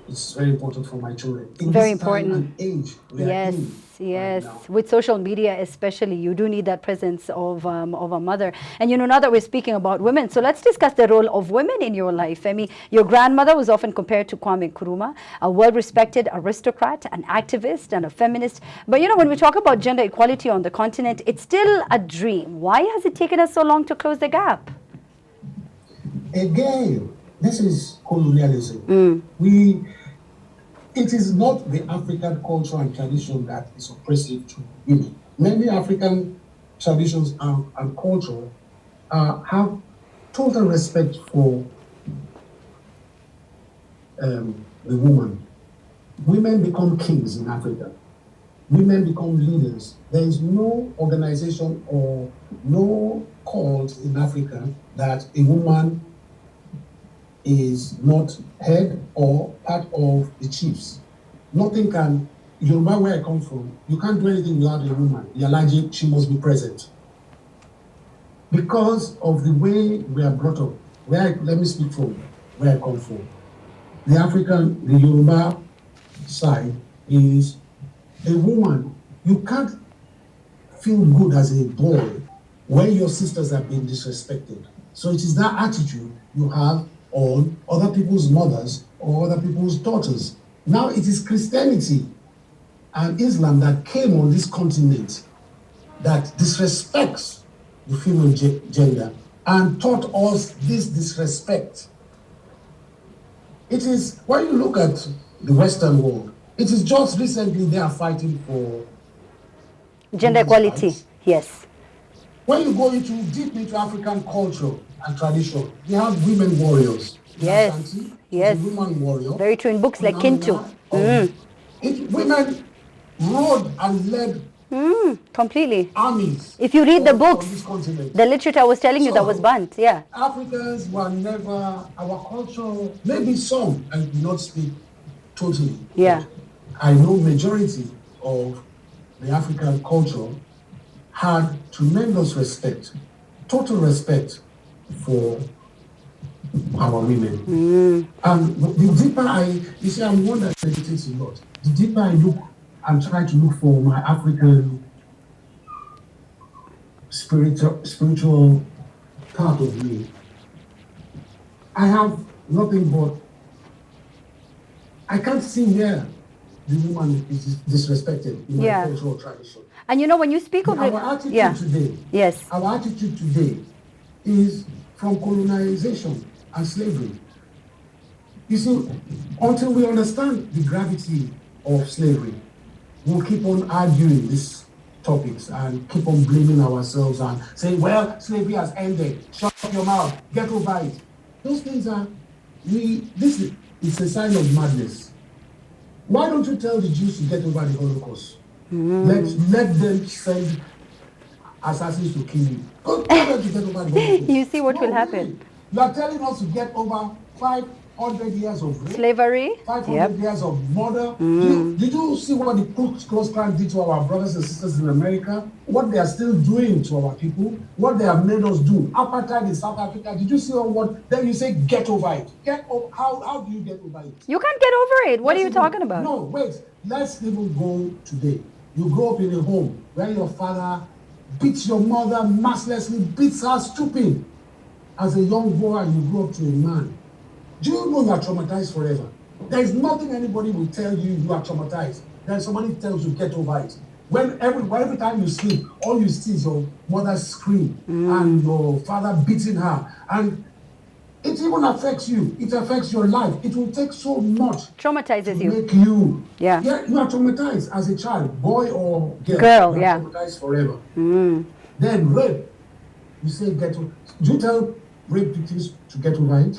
is very important for my children. In Very this time important. and age we are Yes, in yes. right now. With social media especially, you do need that presence of a mother. And now that we're speaking about women, so let's discuss the role of women in your life. I mean, your grandmother was often compared to Kwame Nkrumah, a well-respected aristocrat, an activist, and a feminist. But when we talk about gender equality on the continent, it's still a dream. Why has it taken us so long to close the gap? Again, this is colonialism. It is not the African culture and tradition that is oppressive to women. Many African traditions and culture have total respect for the woman. Women become kings in Africa. Women become leaders. There is no organization or no cult in Africa that a woman is not head or part of the chiefs. Nothing can, Yoruba where I come from, you can't do anything without a woman. Yalaji, she must be present. Because of the way we are brought up, let me speak from where I come from. The Yoruba side is a woman. You can't feel good as a boy when your sisters have been disrespected. So it is that attitude you have on other people's mothers or other people's daughters. Now it is Christianity and Islam that came on this continent that disrespects the female gender and taught us this disrespect. It is, when you look at the Western world, it is just recently they are fighting for gender equality, rights. Yes. When you go deep into African culture and tradition, you have women warriors. Yes, Ashanti, yes. is a woman warrior. Very true. In books like Kintu. Women rode and led Completely. armies. If you read the on books, this continent. the literature I was telling you that was burnt, yeah. Africans were never, our culture, maybe some, I do not speak totally. Yeah. I know majority of the African culture had tremendous respect, total respect for our women. And the deeper I'm one that meditates a lot. The deeper I look and try to look for my African spiritual part of me, I have nothing but, I can't see where the woman is disrespected in my cultural tradition. And when you speak of our attitude today, yes, our attitude today is from colonization and slavery. You see, until we understand the gravity of slavery, we'll keep on arguing these topics and keep on blaming ourselves and saying, well, slavery has ended. Shut your mouth. Get over it. Those things it's a sign of madness. Why don't you tell the Jews to get over the Holocaust? Let them send assassins to kill you. Don't tell them to get over the Holocaust. You see what will happen. You are telling us to get over 100 years of rape, Slavery. 500 years of murder. Mm. Did you see what the Ku Klux Klan did to our brothers and sisters in America? What they are still doing to our people? What they have made us do? Apartheid in South Africa. Did you see what? Then you say get over it. How do you get over it? You can't get over it. What are you talking about? No, wait. Let's even go today. You grow up in a home where your father beats your mother mercilessly, beats her stupid. As a young boy, and you grow up to a man. Do you know you are traumatized forever? There is nothing anybody will tell you you are traumatized. Then somebody tells you get over it. When every time you sleep, all you see is your mother scream and your father beating her. And it even affects you. It affects your life. It will take so much Traumatizes to you. make you. Yeah. You are traumatized as a child, boy or girl. Girl, you are traumatized forever. Then rape. You say get over. Do you tell rape victims to get over it?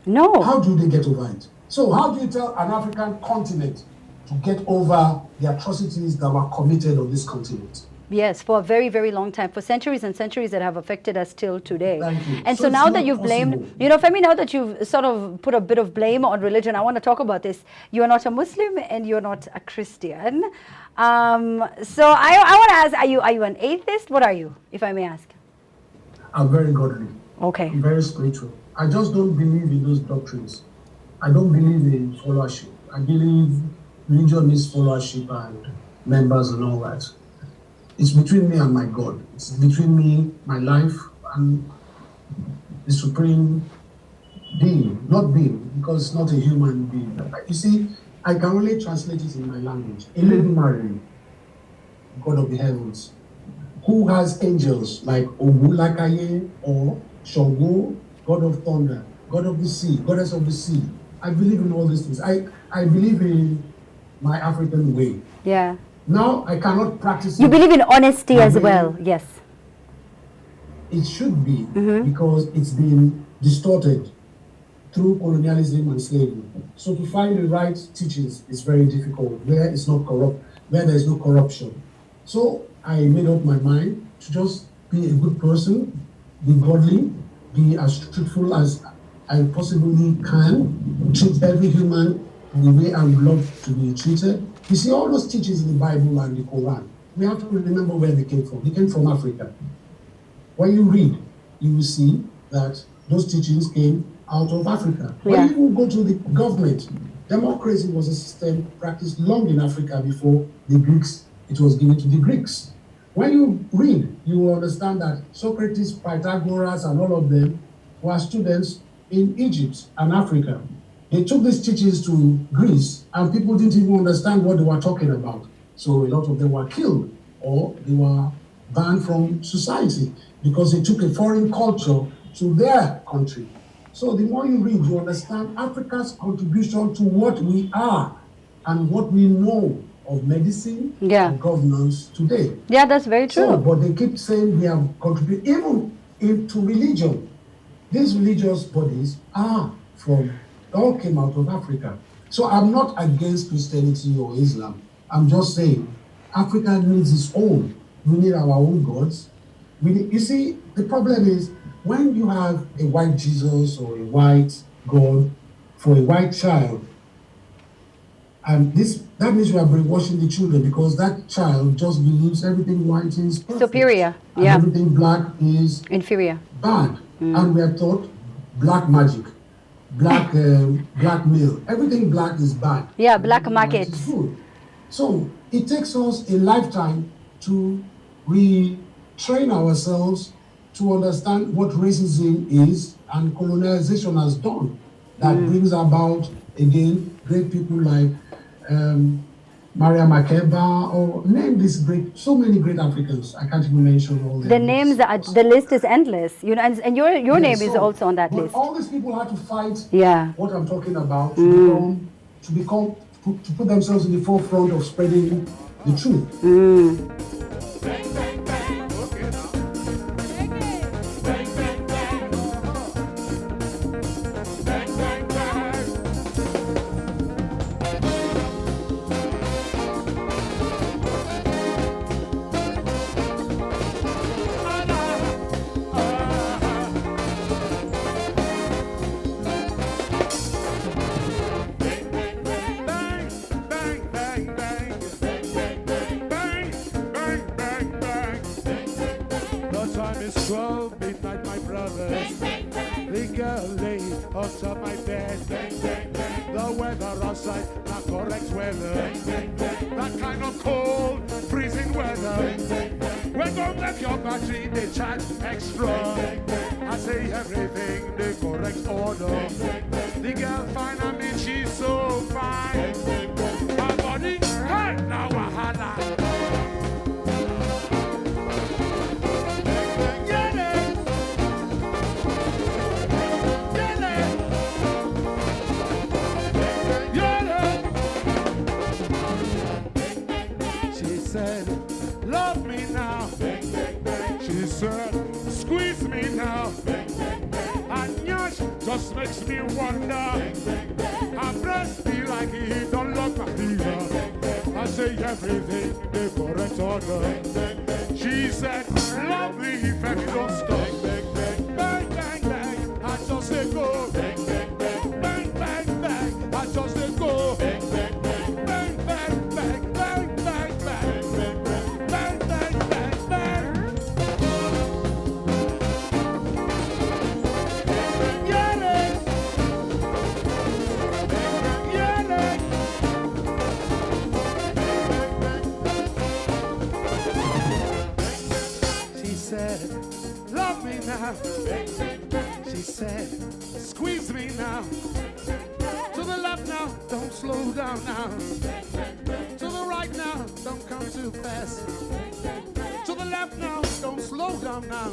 No. How do they get over it? So how do you tell an African continent to get over the atrocities that were committed on this continent? Yes, for a very, very long time, for centuries and centuries that have affected us till today. Thank you. And So so it's now not that you've blamed, possible. Femi, now that you've sort of put a bit of blame on religion, I want to talk about this. You are not a Muslim and you're not a Christian. So I want to ask, are you an atheist? What are you, if I may ask? I'm very godly. Okay. I'm very spiritual. I just don't believe in those doctrines. I don't believe in followership. I believe religion is followership and members and all that. It's between me and my God. It's between me, my life, and the supreme being. Not being, because it's not a human being. You see, I can only translate it in my language. Eledumare, God of the heavens, who has angels like Omulakaye or Shogo, God of thunder, God of the sea, goddess of the sea. I believe in all these things. I believe in my African way. Yeah. Now I cannot practice You it. believe in honesty the as way well. Yes. It should be because it's been distorted through colonialism and slavery. So to find the right teachings is very difficult where it's not corrupt, where there is no corruption. So I made up my mind to just be a good person, be godly, be as truthful as I possibly can, treat every human the way I would love to be treated. You see, all those teachings in the Bible and the Quran, we have to remember where they came from. They came from Africa. When you read, you will see that those teachings came out of Africa. Yeah. When you go to the government, democracy was a system practiced long in Africa before the Greeks, it was given to the Greeks. When you read, you will understand that Socrates, Pythagoras, and all of them were students in Egypt and Africa. They took these teachings to Greece, and people didn't even understand what they were talking about. So a lot of them were killed, or they were banned from society because they took a foreign culture to their country. So the more you read, you understand Africa's contribution to what we are and what we know of medicine and governance today. Yeah, that's very true. So, but they keep saying we have contributed even into religion. These religious bodies all came out of Africa. So I'm not against Christianity or Islam. I'm just saying Africa needs its own. We need our own gods. You see, the problem is when you have a white Jesus or a white God for a white child, and that means you are brainwashing the children because that child just believes everything white is perfect. Superior, and everything black is inferior, bad. And we are taught black magic, blackmail. Everything black is bad. Yeah, black market. Is good. So it takes us a lifetime to retrain ourselves to understand what racism is and colonization has done. That brings about, again, great people like Maria Makeba, or name this so many great Africans. I can't even mention all the names. The list is endless. And your name is also on that list. All these people had to fight. Yeah. What I'm talking about to put themselves in the forefront of spreading the truth. Bang, bang, bang. Okay, now. Bang, bang, bang. Bang, bang, bang. my bed. The weather outside, not correct weather. That kind of cold, freezing weather. When don't let your battery, they charge extra. I say everything, the correct order. The girl fine, I mean she's so fine. Her body, hey, now wahala. Love me now. She said, squeeze me now. And yes, just makes me wonder. Her breast be like he don't love my fever. I say everything, the correct order. She said, love me if I don't stop. Bang, bang, bang, I just say go. Bang, bang, bang, I just say go. Love me now. She said, squeeze me now. To the left now, don't slow down now. To the right now, don't come too fast. To the left now, don't slow down now.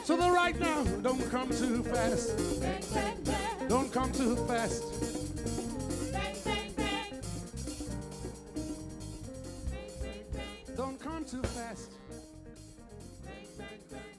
To the right now, don't come too fast. Don't come too fast. Don't come too fast.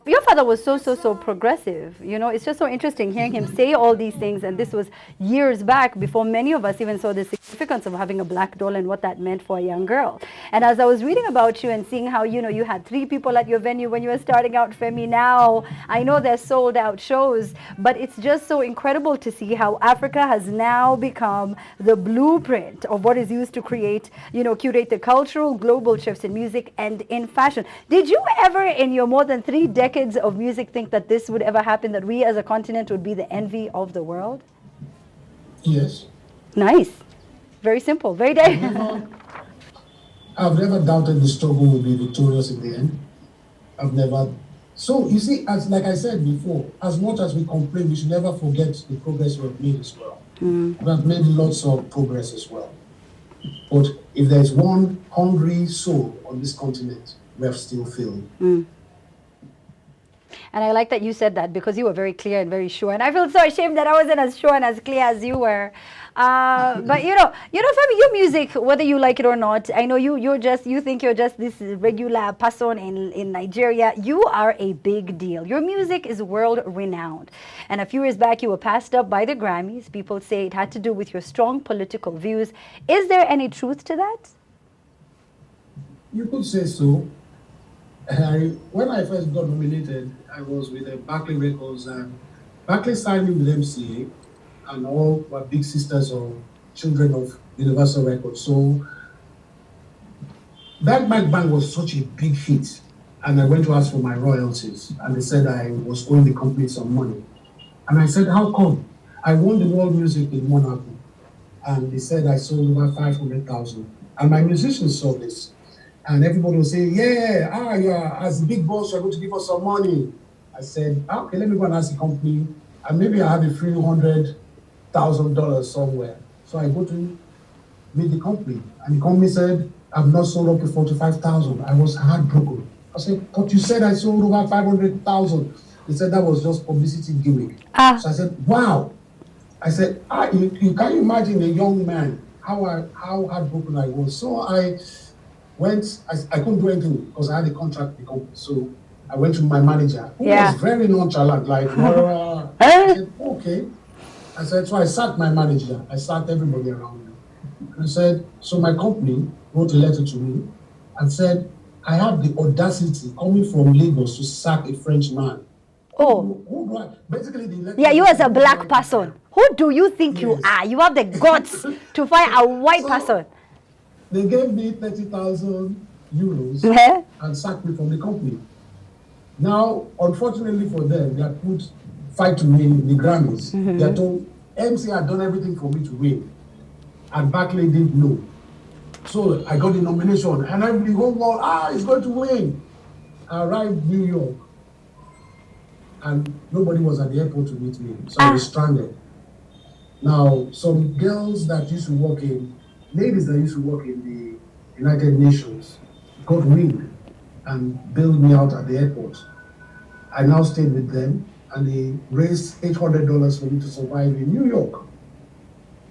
Your father was so progressive. You know, it's just so interesting hearing him say all these things. And this was years back before many of us even saw the significance of having a black doll and what that meant for a young girl. And as I was reading about you and seeing how, you know, you had 3 people at your venue when you were starting out, Femi, now I know they're sold out shows, but it's just so incredible to see how Africa has now become the blueprint of what is used to create, you know, curate the cultural global shifts in music and in fashion. Did you ever in your more than 3 decades of music think that this would ever happen, that we as a continent would be the envy of the world? Yes. Nice. Very simple. Very direct. I've never doubted the struggle will be victorious in the end. I've never. So, you see, as like I said before, as much as we complain, we should never forget the progress we've made as well. We have made lots of progress as well. But if there's one hungry soul on this continent, we have still failed. And I like that you said that because you were very clear and very sure. And I feel so ashamed that I wasn't as sure and as clear as you were. But you know, Femi, your music, whether you like it or not, I know you think you're just this regular person in Nigeria. You are a big deal. Your music is world renowned. And a few years back, you were passed up by the Grammys. People say it had to do with your strong political views. Is there any truth to that? You could say so. When I first got nominated, I was with Barclay Records, and Barclay signed me with MCA, and all were big sisters or children of Universal Records. So that Mike Bang was such a big hit, and I went to ask for my royalties, and they said I was owing the company some money. And I said, how come? I won the world music in Monaco, and they said I sold over 500,000. And my musicians saw this. And everybody will say, yeah, as the big boss, you're going to give us some money. I said, okay, let me go and ask the company, and maybe I have a few $100,000 somewhere. So I go to meet the company, and the company said, I've not sold up to 45,000. I was heartbroken. I said, but you said I sold over 500,000. They said that was just publicity gimmick. So I said, wow. I said, you can you imagine a young man, how heartbroken I was. So I couldn't do anything because I had a contract with the company. So I went to my manager, who was very nonchalant, like, I said, okay. I said, so I sacked my manager. I sacked everybody around me. And I said, so my company wrote a letter to me and said, I have the audacity coming from Lagos to sack a French man. Oh. Who do I? Basically, you as a black person, who do you think you are? You have the guts to fight a white person. They gave me 30,000 euros and sacked me from the company. Now, unfortunately for them, they had put fight to win the Grammys. They are told MC had done everything for me to win, and Barclay didn't know. So I got the nomination, and everybody whole world, he's going to win. I arrived in New York, and nobody was at the airport to meet me, so I was stranded. Now, some girls that used to work ladies that used to work in the United Nations got wind and bailed me out at the airport. I now stayed with them, and they raised $800 for me to survive in New York.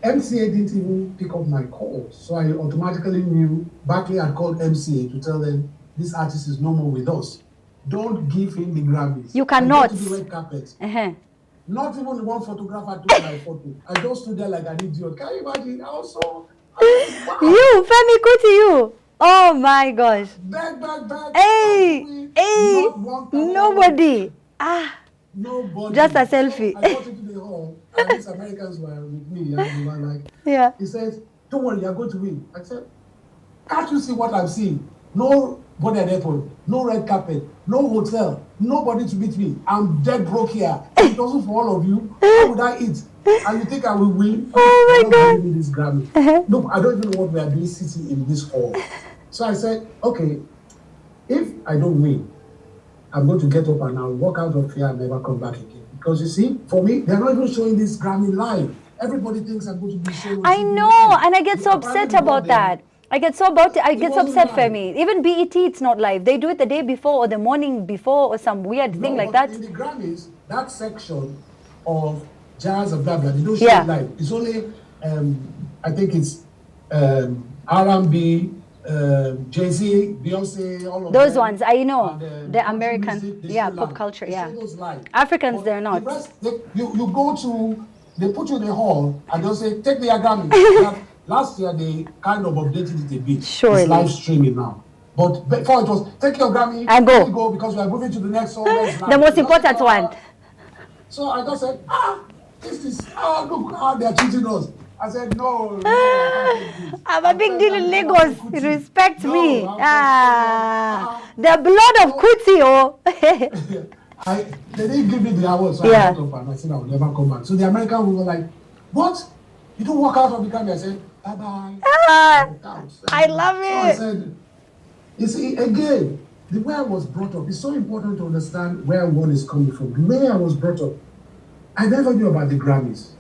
MCA didn't even pick up my calls, so I automatically knew Barclay had called MCA to tell them, this artist is no more with us. Don't give him the Grammys. You cannot. I got to the red carpet. Not even the one photographer took my photo. I just stood there like an idiot. Can you imagine? I was so... Wow. You, Femi Kuti, you. Oh my gosh. Back. Hey. Nobody. Nobody. Just a selfie. I got into the hall, and these Americans were with me, and they were like, he said, don't worry, you're going to win. I said, can't you see what I'm seeing? No body at airport, no red carpet, no hotel, nobody to meet me. I'm dead broke here. It wasn't for all of you. How would I eat? And you think I will win? Oh my God. Me this Grammy. Look, I don't even know what we are doing sitting in this hall. So I said, okay, if I don't win, I'm going to get up and I'll walk out of here and never come back again. Because you see, for me, they're not even showing this Grammy live. Everybody thinks I'm going to be showing. I know, and I get so upset about that. I get so upset, Femi. Even BET, it's not live. They do it the day before or the morning before or some weird thing like that. In the Grammys, that section of jazz and blah blah, they don't show it live. It's only, I think it's R&B, Jay-Z, Beyonce, all of those them. ones, I know. And, the American, music, pop culture, they show those live. Africans, But they're not. The rest, you go to, they put you in the hall and they'll say, take the Grammy. Last year, they kind of updated it a bit. Surely. It's live streaming now. But before it was, take your Grammy and go because we are moving to the next song. The most important one. So I just said, this is, look how they are treating us. I said, no, I'm a big deal in Lagos. Respect me. The blood of Kuti, oh. They didn't give me the award, so I got up and I said I would never come back. So the American women were like, what? You don't walk out of the Grammy? I said, bye-bye. I love it. So I said, you see, again, the way I was brought up, it's so important to understand where one is coming from. The way I was brought up, I never knew about the Grammys.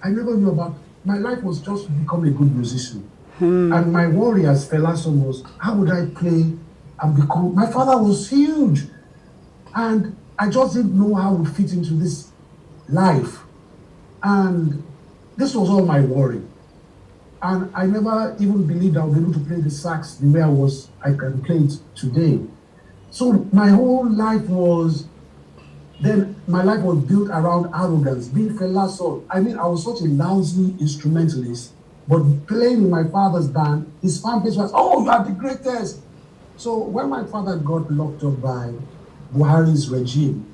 I never knew about, my life was just to become a good musician. And my worry as Fela was, how would I play and become, my father was huge. And I just didn't know how I would fit into this life. And this was all my worry. And I never even believed I would be able to play the sax the way I can play it today. So my whole life was built around arrogance, being Fela's son. I mean, I was such a lousy instrumentalist, but playing in my father's band, his fan base was, oh, you are the greatest. So when my father got locked up by Buhari's regime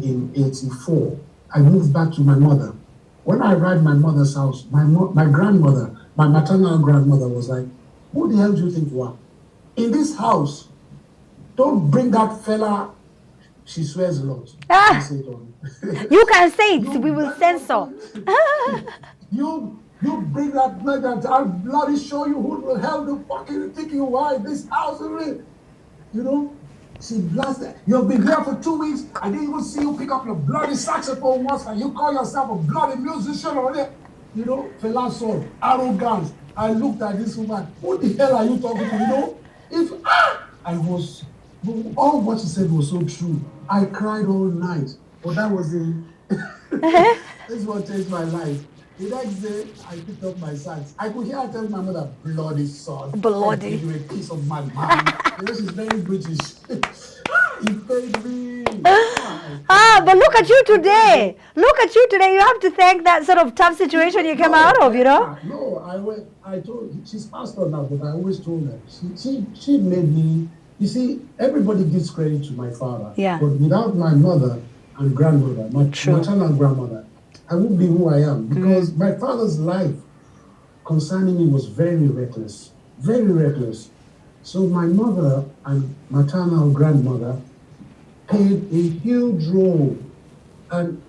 in '84, I moved back to my mother. When I arrived at my mother's house, my grandmother, my maternal grandmother was like, who the hell do you think you are? In this house, don't bring that fella, she swears a lot. You can say it, we will censor. You bring that I'll bloody show you who the hell the fuck you think you are in this house. You know? She blasted. You've been here for 2 weeks. I didn't even see you pick up your bloody saxophone once, and you call yourself a bloody musician or there. You know, Fela son, arrogance. I looked at this woman. What the hell are you talking to? You know, all what she said was so true. I cried all night, but that was this is what changed my life. The next day, I picked up my sax. I could hear her tell my mother, bloody son. Bloody. I gave you a piece of my mind. You know, she's very British. He paid me. But look at you today. Look at you today. You have to thank that sort of tough situation you came out of, you know? No, I told her, she's passed on now, but I always told her, she made me, you see, everybody gives credit to my father. Yeah. But without my mother and grandmother, my maternal grandmother, I wouldn't be who I am, because my father's life concerning me was very reckless, very reckless. So my mother and maternal grandmother played a huge role. And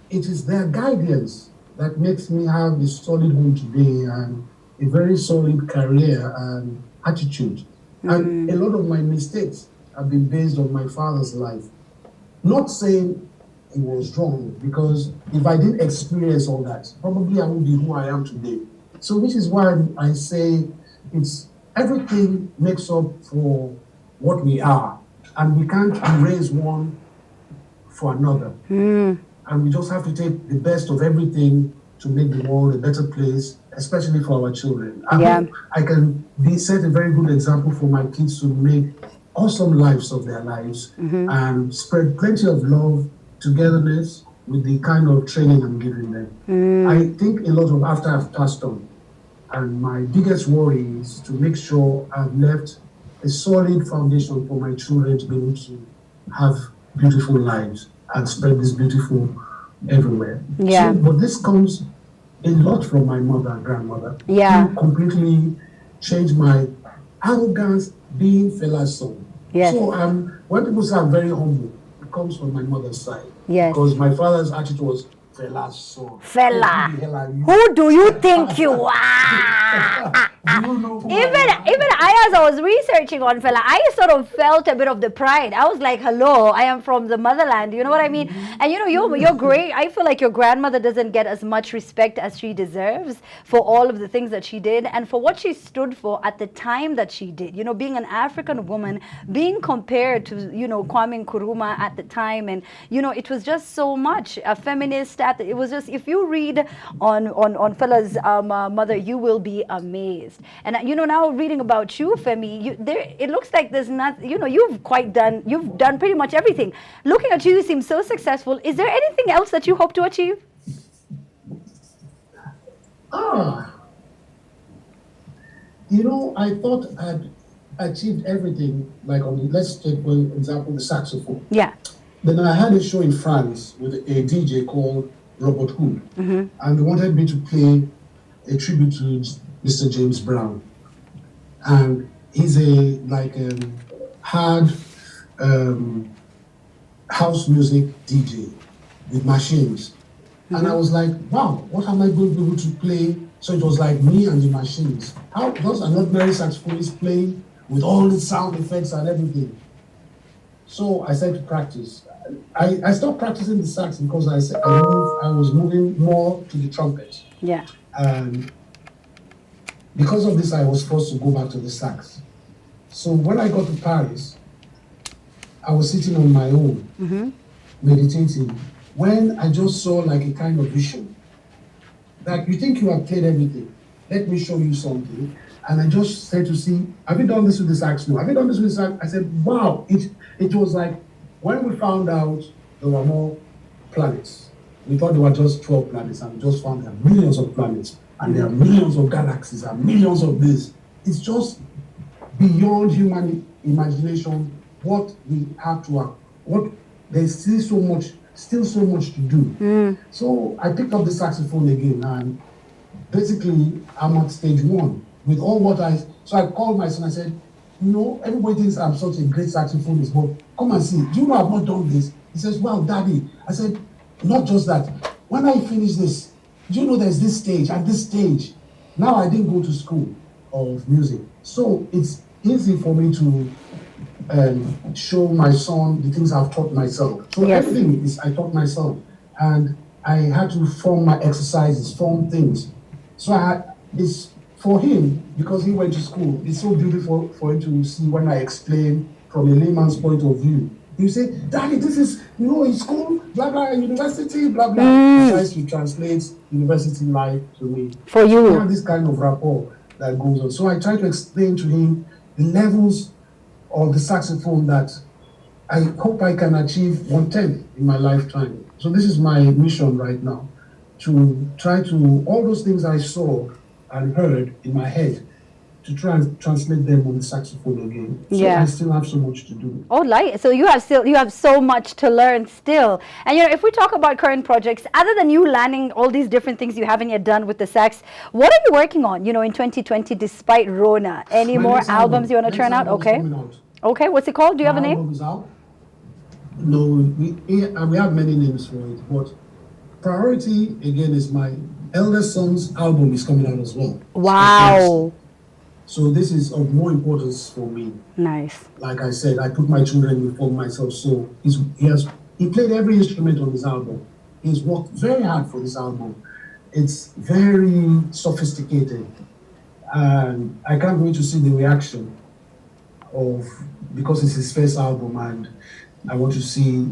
it is their guidance that makes me have a solid home today and a very solid career and attitude. And a lot of my mistakes have been based on my father's life. Not saying it was wrong, because if I didn't experience all that, probably I wouldn't be who I am today. So which is why I say it's everything makes up for what we are, and we can't erase one for another. And we just have to take the best of everything to make the world a better place, especially for our children. I hope I can set a very good example for my kids to make awesome lives of their lives and spread plenty of love, togetherness with the kind of training I'm giving them. I think a lot of after I've passed on, and my biggest worry is to make sure I've left a solid foundation for my children to be able to have beautiful lives and spread this beautiful everywhere. Yeah. So, but this comes a lot from my mother and grandmother. Yeah. Who completely changed my arrogance being Fela's son. Yes. So when people say I'm very humble, it comes from my mother's side. Yes. Because my father's attitude was Fela's son. Fela, Who the hell are you? who do you think you are? Do you know who Even I as I was researching on Fela, I sort of felt a bit of the pride. I was like, hello, I am from the motherland. You know what I mean? And you know, you're great. I feel like your grandmother doesn't get as much respect as she deserves for all of the things that she did and for what she stood for at the time that she did. You know, being an African woman, being compared to, you know, Kwame Nkrumah at the time. And, you know, it was just so much. A feminist, it was just, if you read on Fela's mother, you will be amazed. And you know, now reading about you, Femi, it looks like there's not, you know, you've done pretty much everything. Looking at you, you seem so successful. Is there anything else that you hope to achieve? You know, I thought I'd achieved everything, like let's take, for example, the saxophone. Yeah. Then I had a show in France with a DJ called Robert Hood, and they wanted me to play a tribute to Mr. James Brown. And he's a hard house music DJ with machines. And I was like, wow, what am I going to be able to play? So it was like me and the machines. How does an ordinary saxophonist playing with all the sound effects and everything? So I started to practice. I stopped practicing the sax because I was moving more to the trumpet. Yeah. And because of this, I was forced to go back to the sax. So when I got to Paris, I was sitting on my own, meditating, when I just saw like a kind of vision. Like, you think you have played everything. Let me show you something. And I just said to see, have you done this with the sax? No. Have you done this with the sax? I said, wow. It was like, when we found out there were more planets, we thought there were just 12 planets, and we just found there are millions of planets, and there are millions of galaxies, and millions of this. It's just beyond human imagination what we have to, there's still so much to do. So I picked up the saxophone again, and basically I'm at stage one with all so I called my son. I said, you know, everybody thinks I'm such a great saxophonist, but come and see. Do you know I've not done this? He says, wow, Daddy. I said, not just that. When I finish this, do you know there's this stage, at this stage? Now I didn't go to school of music. So it's easy for me to show my son the things I've taught myself. So everything is I taught myself. And I had to form my exercises, form things. So it's for him, because he went to school, it's so beautiful for him to see when I explain from a layman's point of view. You say, Daddy, this is, you know, in school, blah, blah, university, blah, blah. He tries to translate university life to me. For you. We have this kind of rapport that goes on. So I try to explain to him the levels of the saxophone that I hope I can achieve 1/10 in my lifetime. So this is my mission right now, to try to, all those things I saw and heard in my head, to try and translate them on the saxophone again. So I still have so much to do. Oh, so you have so much to learn still. And you know, if we talk about current projects, other than you landing all these different things you haven't yet done with the sax, what are you working on, you know, in 2020 despite Rona? Any more albums you want to turn out? Okay. Okay, what's it called? Do you have a name? Album is out. No, we have many names for it, but priority again is my eldest son's album is coming out as well. Wow. So this is of more importance for me. Nice. Like I said, I put my children before myself. So he played every instrument on his album. He's worked very hard for this album. It's very sophisticated, and I can't wait to see the reaction because it's his first album, and I want to see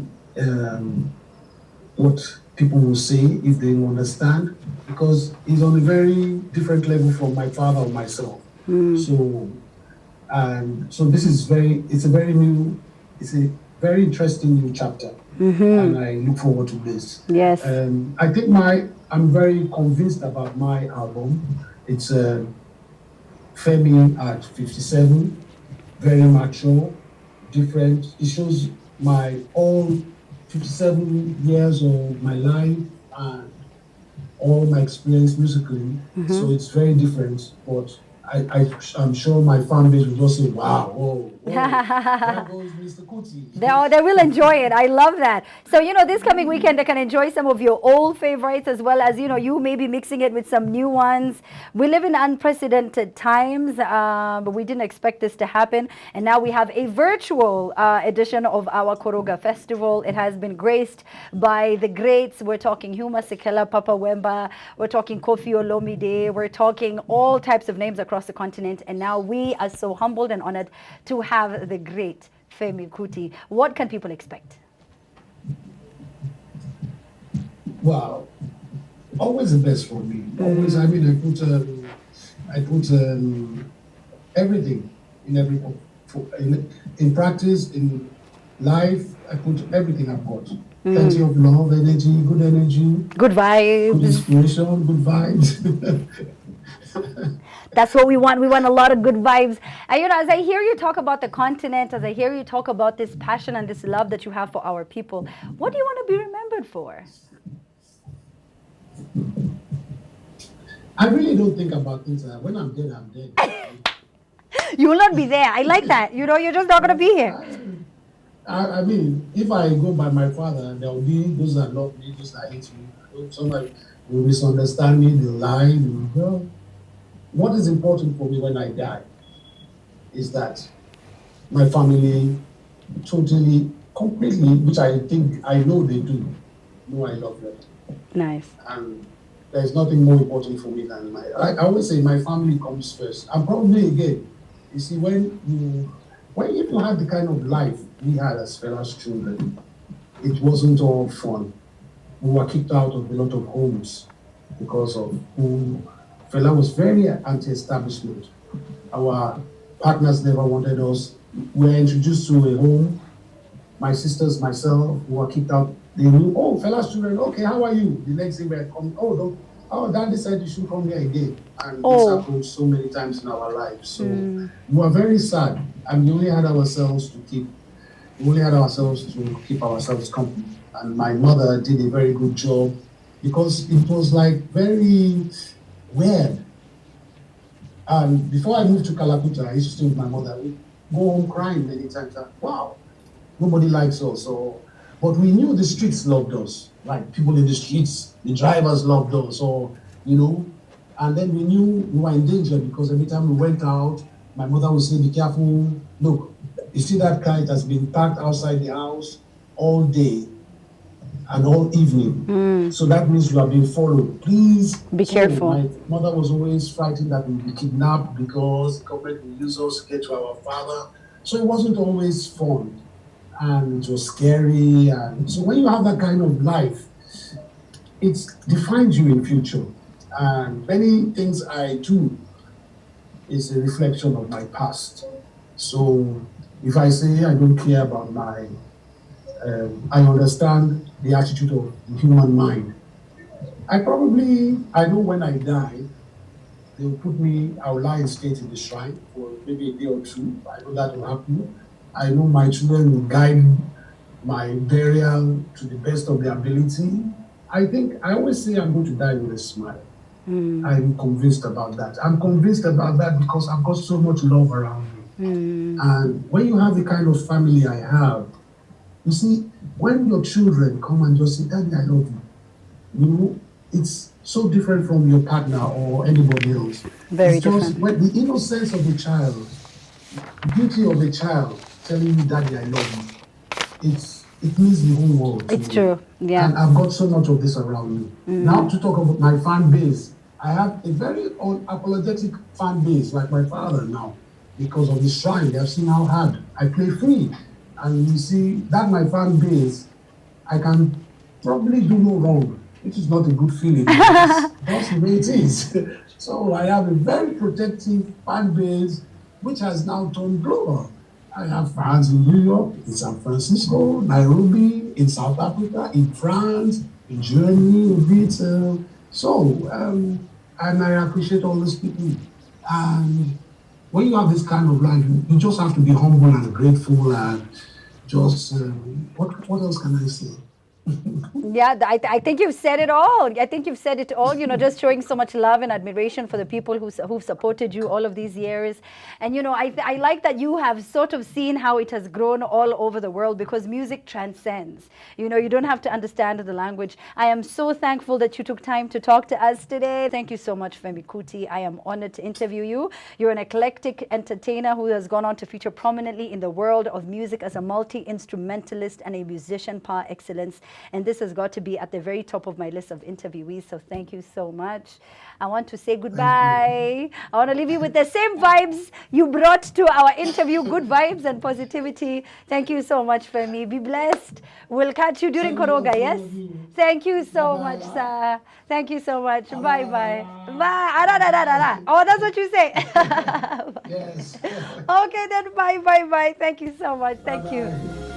what people will say, if they understand, because he's on a very different level from my father or myself. So this is it's a very interesting new chapter, and I look forward to this. Yes. I think I'm very convinced about my album. It's Femi at 57, very mature, different. It shows my all 57 years of my life and all my experience musically. So it's very different, but I'm sure my fan base will just say, wow, whoa, there goes Mr. Kuti. They will enjoy it. I love that. So, this coming weekend, they can enjoy some of your old favorites as well as, you may be mixing it with some new ones. We live in unprecedented times, but we didn't expect this to happen. And now we have a virtual edition of our Koroga Festival. It has been graced by the greats. We're talking Huma Sekela, Papa Wemba. We're talking Kofi Olomide. We're talking all types of names across the continent. And now we are so humbled and honored to have the great Femi Kuti. What can people expect? Wow, always the best for me. Always, I mean, I put everything in practice, in life. I put everything I've got. Plenty of love, energy, good vibes, good inspiration, good vibes. That's what we want. We want a lot of good vibes. And, as I hear you talk about the continent, as I hear you talk about this passion and this love that you have for our people, what do you want to be remembered for? I really don't think about things like that. When I'm dead, I'm dead. You will not be there. I like that. You're just not going to be here. I mean, if I go by my father, there will be those that love me, those that hate me. Somebody will misunderstand me, they'll lie, they'll go. What is important for me when I die is that my family totally, completely, which I think, I know they do, know I love them. Nice. And there's nothing more important for me than I always say my family comes first. And probably again, you see, when you had the kind of life we had as Fela's children, it wasn't all fun. We were kicked out of a lot of homes because of who Fela was very anti-establishment. Our partners never wanted us. We were introduced to a home. My sisters, myself, we were kicked out. They knew, oh, Fela's children, okay, how are you? The next thing we had come, Daddy said you should come here again. And this happened so many times in our lives. So we were very sad. And we only had ourselves to keep ourselves company. And my mother did a very good job because it was like very weird. And before I moved to Calcutta, I used to stay with my mother. We'd go home crying many times. Wow, nobody likes us. But we knew the streets loved us. Like people in the streets, the drivers loved us. And then we knew we were in danger because every time we went out, my mother would say, be careful. Look, you see that car, it has been parked outside the house all day and all evening. So that means you are being followed. Please be careful. My mother was always frightened that we'll be kidnapped because the government will use us to get to our father. So it wasn't always fun. And it was scary. And so when you have that kind of life, it defines you in future. And many things I do is a reflection of my past. So if I say I don't care about I understand the attitude of the human mind. I know when I die, I'll lie in state in the shrine for maybe a day or two. I know that will happen. I know my children will guide my burial to the best of their ability. I always say I'm going to die with a smile. I'm convinced about that. I'm convinced about that because I've got so much love around me. And when you have the kind of family I have, you see, when your children come and just say, Daddy, I love you. You know, it's so different from your partner or anybody else. Very It's just different. when the innocence of the child, the beauty of a child telling you, "Daddy, I love you." It means the whole world to It's me. true. Yeah. And I've got so much of this around me. Now to talk about my fan base, I have a very unapologetic fan base, like my father now, because of the shrine. They've seen how hard I play free. And you see, that my fan base, I can probably do no wrong, which is not a good feeling. That's the way it is. So I have a very protective fan base, which has now turned global. I have fans in New York, in San Francisco, Nairobi, in South Africa, in France, in Germany, in Britain. And I appreciate all these people. And when you have this kind of life, you just have to be humble and grateful and just, what else can I say? Yeah, I think you've said it all. I think you've said it all, just showing so much love and admiration for the people who've supported you all of these years. And, I like that you have sort of seen how it has grown all over the world, because music transcends. You don't have to understand the language. I am so thankful that you took time to talk to us today. Thank you so much, Femi Kuti. I am honored to interview you. You're an eclectic entertainer who has gone on to feature prominently in the world of music as a multi-instrumentalist and a musician par excellence. And this has got to be at the very top of my list of interviewees. So thank you so much. I want to say goodbye. I want to leave you with the same vibes you brought to our interview. Good vibes and positivity. Thank you so much, Femi. Be blessed. We'll catch you during Koroga, yes? Thank you so much, sir. Thank you so much. Bye-bye. Bye. Oh, that's what you say. Yes. Okay, then bye. Thank you so much. Thank you.